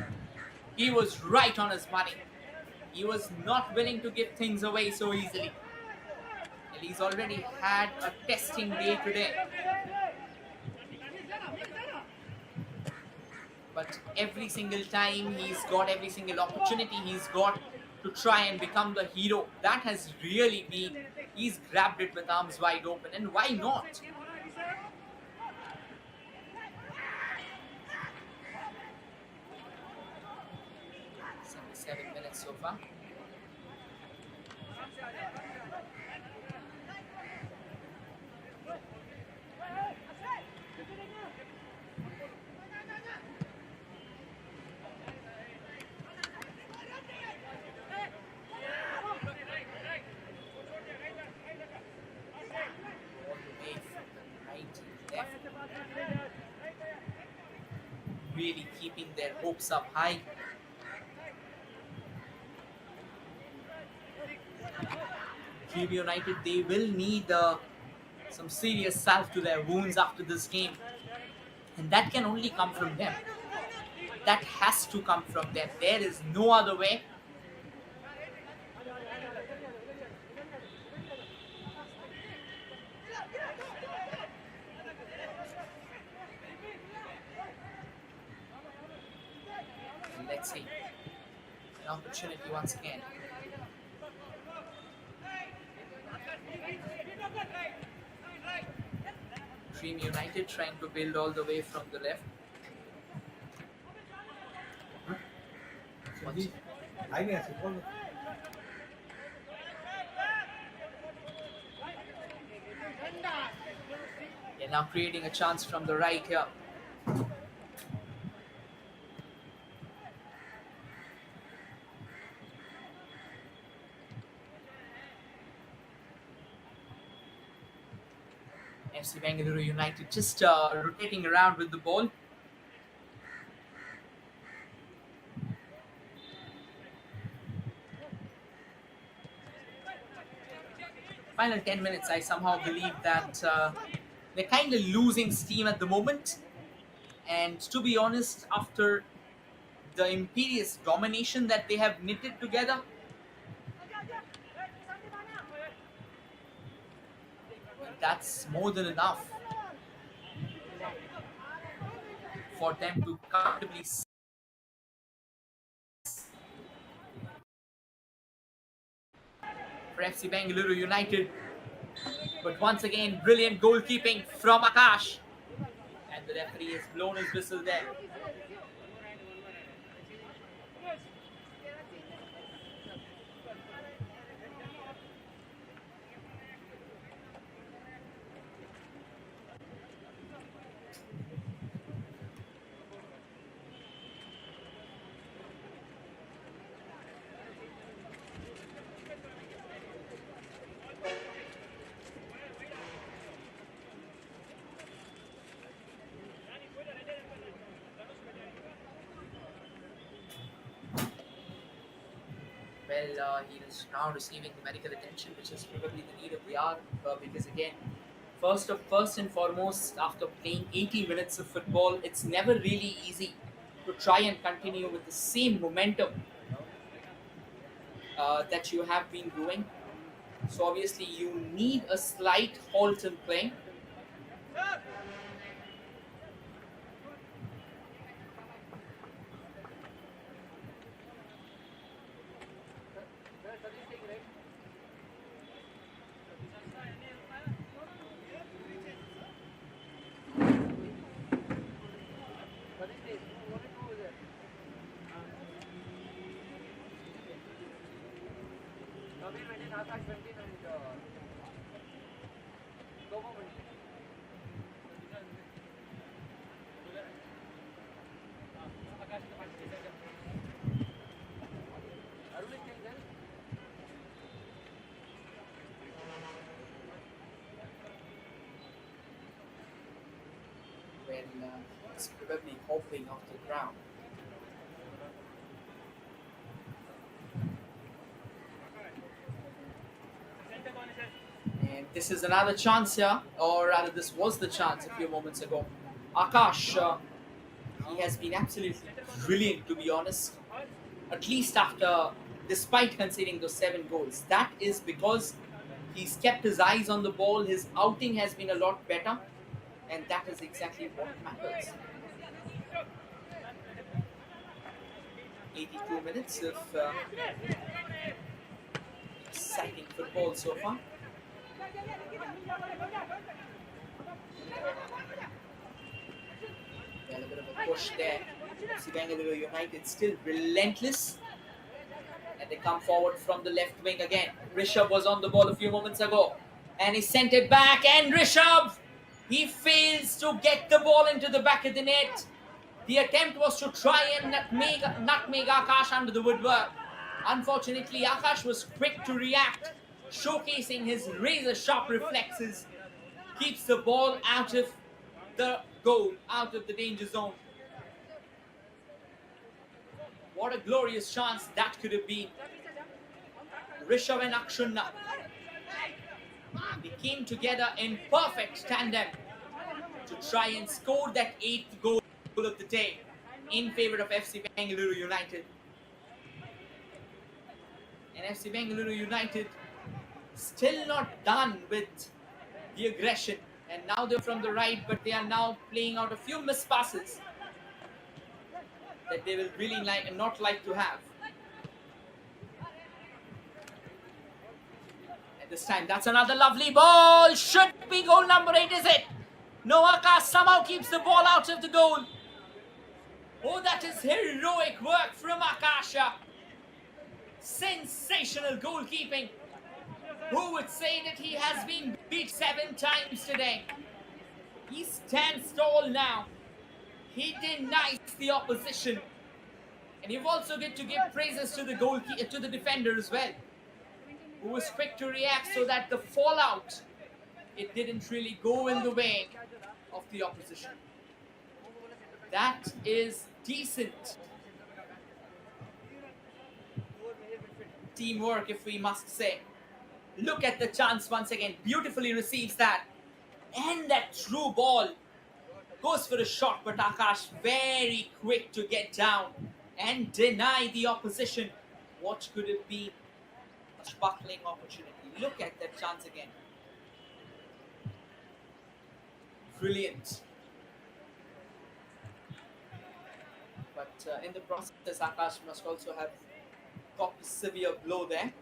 he was right on his money. He was not willing to give things away so easily. And he's already had a testing day today. But every single time he's got, every single opportunity he's got to try and become the hero, that has really been, he's grabbed it with arms wide open, and why not? Minutes so far. Really keeping their hopes up high. GB United, they will need some serious salve to their wounds after this game. And that can only come from them. That has to come from them. There is no other way. Let's see. An opportunity once again. Dream United trying to build all the way from the left. They're now creating a chance from the right here. FC Bengaluru United just rotating around with the ball. Final 10 minutes, I somehow believe that they're kind of losing steam at the moment. And to be honest, after the imperious domination that they have knitted together. That's more than enough for them to comfortably for FC Bengaluru United. But once again, brilliant goalkeeping from Akash. And the referee has blown his whistle there. Well, he is now receiving the medical attention, which is probably the need of the hour. Because again, first and foremost, after playing 80 minutes of football, it's never really easy to try and continue with the same momentum that you have been doing. So obviously, you need a slight halt in playing. When it's probably hopping off the ground. And this is another chance here, or rather, this was the chance a few moments ago. Akash, he has been absolutely brilliant, to be honest. At least despite conceding those 7 goals. That is because he's kept his eyes on the ball, his outing has been a lot better, and that is exactly what matters. 82 minutes of exciting football so far. Well, a bit of a push there. FC Bengaluru United still relentless. And they come forward from the left wing again. Rishabh was on the ball a few moments ago. And he sent it back. And Rishabh, he fails to get the ball into the back of the net. The attempt was to try and nutmeg Akash under the woodwork. Unfortunately, Akash was quick to react, showcasing his razor-sharp reflexes. Keeps the ball out of the goal, out of the danger zone. What a glorious chance that could have been. Rishabh and Akshunna, they came together in perfect tandem to try and score that 8th goal of the day in favour of FC Bengaluru United. And FC Bengaluru United still not done with the aggression. And now they're from the right, but they are now playing out a few missed passes that they will really not like to have. And this time, that's another lovely ball. Should be goal number 8, is it? No, Akash somehow keeps the ball out of the goal. Oh, that is heroic work from Akasha. Sensational goalkeeping. Who would say that he has been beat 7 times today? He stands tall now. He denies the opposition. And you've also got to give praises to the defender as well, who was quick to react so that the fallout, it didn't really go in the way of the opposition. That is decent teamwork, if we must say. Look at the chance once again. Beautifully receives that. And that through ball goes for a shot, but Akash very quick to get down and deny the opposition. What could it be? A sparkling opportunity. Look at that chance again. Brilliant. But in the process, Akash must also have got a severe blow there.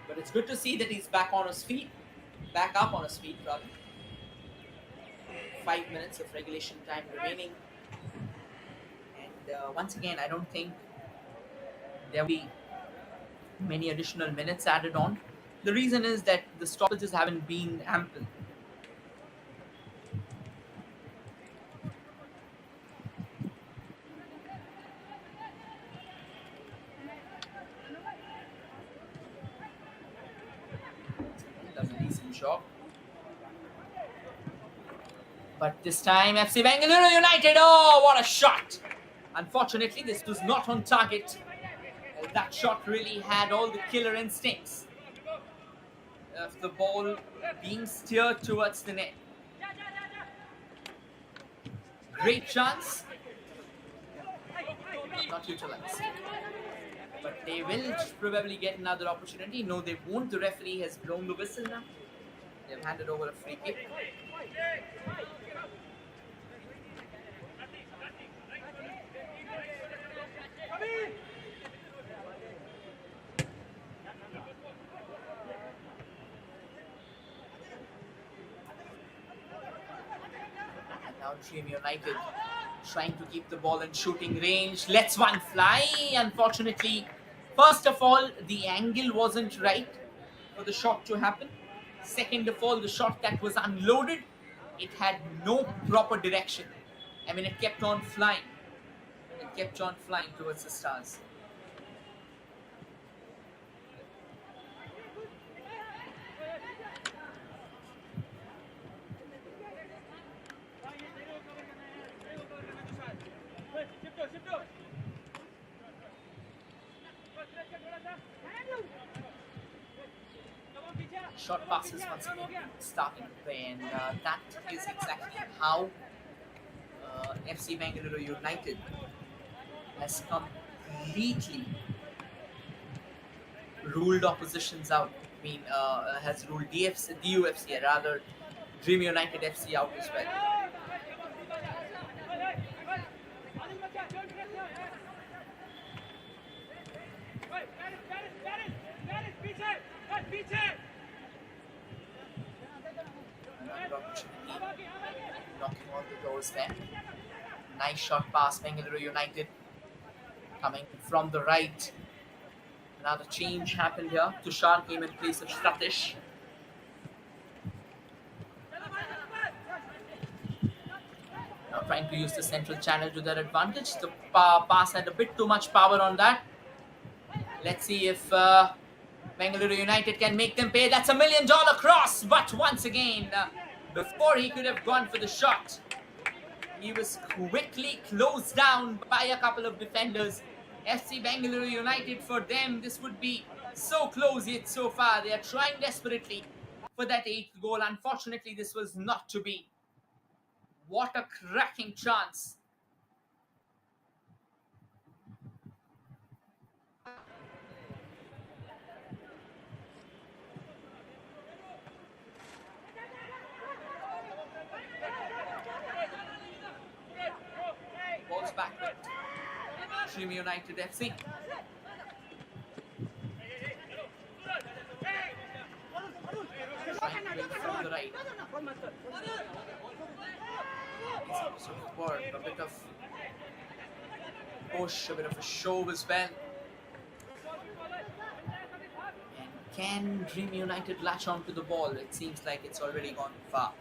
But it's good to see that he's back on his feet. Back up on his feet, rather. 5 minutes of regulation time remaining. And once again, I don't think there will be many additional minutes added on. The reason is that the stoppages haven't been ample. Does a decent job. But this time, FC Bengaluru United, oh, what a shot! Unfortunately, this was not on target. That shot really had all the killer instincts of the ball being steered towards the net. Great chance, not utilized. But they will probably get another opportunity. No, they won't. The referee has blown the whistle now. They've handed over a free kick. Now Dream United trying to keep the ball in shooting range. Lets one fly. Unfortunately, first of all, the angle wasn't right for the shot to happen. Second of all, the shot that was unloaded, it had no proper direction. I mean, it kept on flying. It kept on flying towards the stars. Short passes once again starting to play, and that is exactly how FC Bengaluru United has completely ruled oppositions out. I mean, has ruled DUFC, rather Dream United FC out as well. Knocking all the doors there. Nice shot pass, Bengaluru United coming from the right. Another change happened here. Tushar came in place of Satish. Now trying to use the central channel to their advantage. The pass had a bit too much power on that. Let's see if Bengaluru United can make them pay. That's $1 million cross. But once again, before he could have gone for the shot, he was quickly closed down by a couple of defenders. FC Bengaluru United, for them, this would be so close yet so far. They are trying desperately for that 8th goal. Unfortunately, this was not to be. What a cracking chance. Balls back with Dream United FC. Trying to win from the right. A bit of push, a bit of a shove as well. And can Dream United latch onto the ball? It seems like it's already gone far.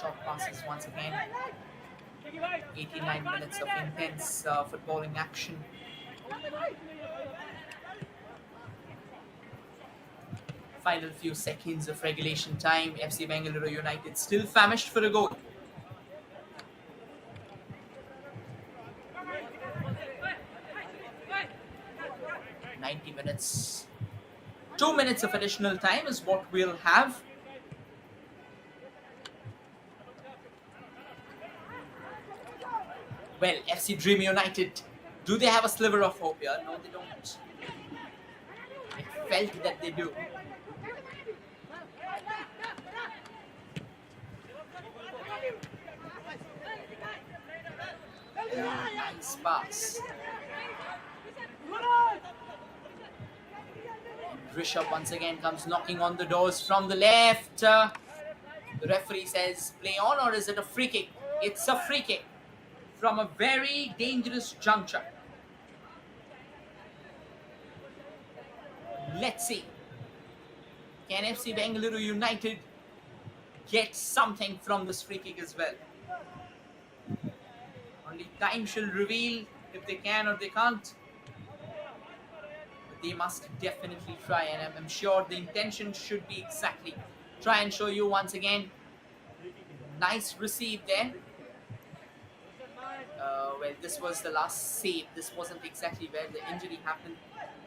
Short passes once again. 89 minutes of intense footballing action. Final few seconds of regulation time. FC Bengaluru United still famished for a goal. .90 minutes. 2 minutes of additional time is what we'll have. Well, FC Dream United, do they have a sliver of hope here? No, they don't. It felt that they do. Nice pass. Rishabh once again comes knocking on the doors from the left. The referee says play on, or is it a free kick? It's a free kick from a very dangerous juncture. Let's see. Can FC Bengaluru United get something from this free kick as well? Only time shall reveal if they can or they can't. But they must definitely try, and I'm sure the intention should be exactly. Try and show you once again. Nice receive there. Well, this was the last save. This wasn't exactly where the injury happened,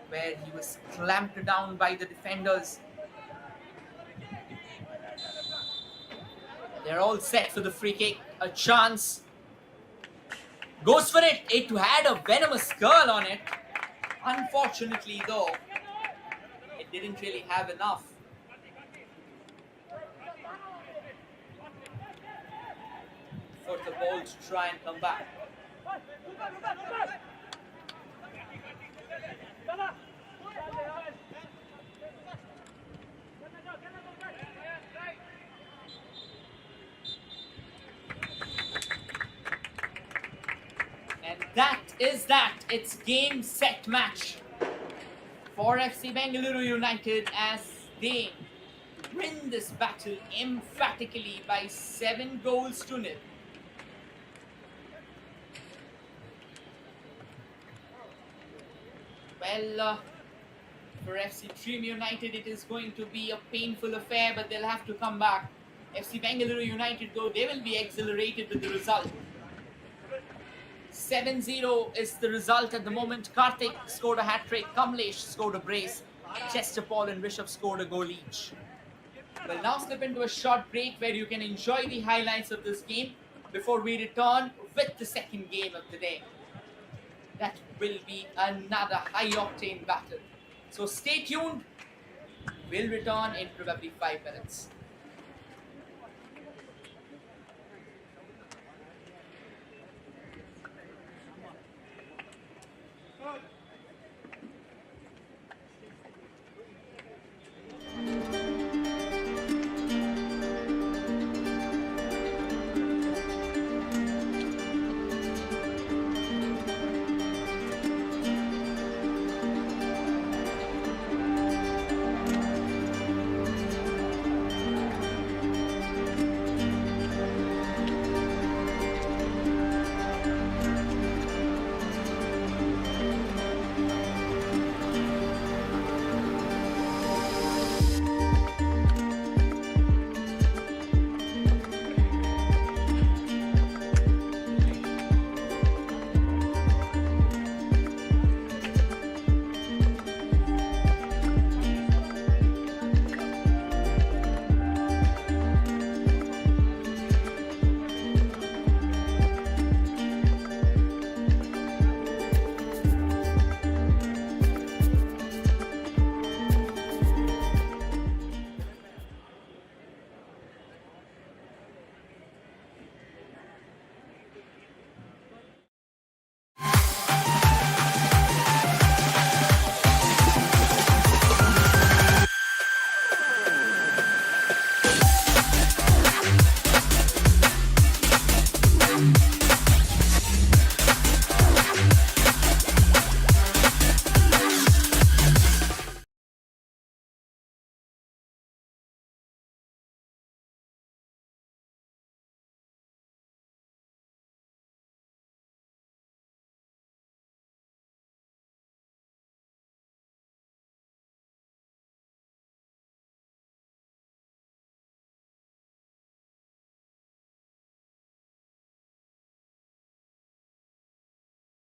where he was clamped down by the defenders. They're all set for the free kick. A chance. Goes for it. It had a venomous curl on it. Unfortunately, though, it didn't really have enough. For the ball to try and come back. And that is that. It's game, set, match for FC Bengaluru United as they win this battle emphatically by 7 goals to 0. Well, for FC Dream United, it is going to be a painful affair, but they'll have to come back. FC Bengaluru United, though, they will be exhilarated with the result. 7-0 is the result at the moment. Karthik scored a hat-trick, Kamlesh scored a brace, Chester Paul and Rishabh scored a goal each. We'll now slip into a short break where you can enjoy the highlights of this game before we return with the second game of the day. That will be another high-octane battle. So stay tuned. We'll return in probably 5 minutes.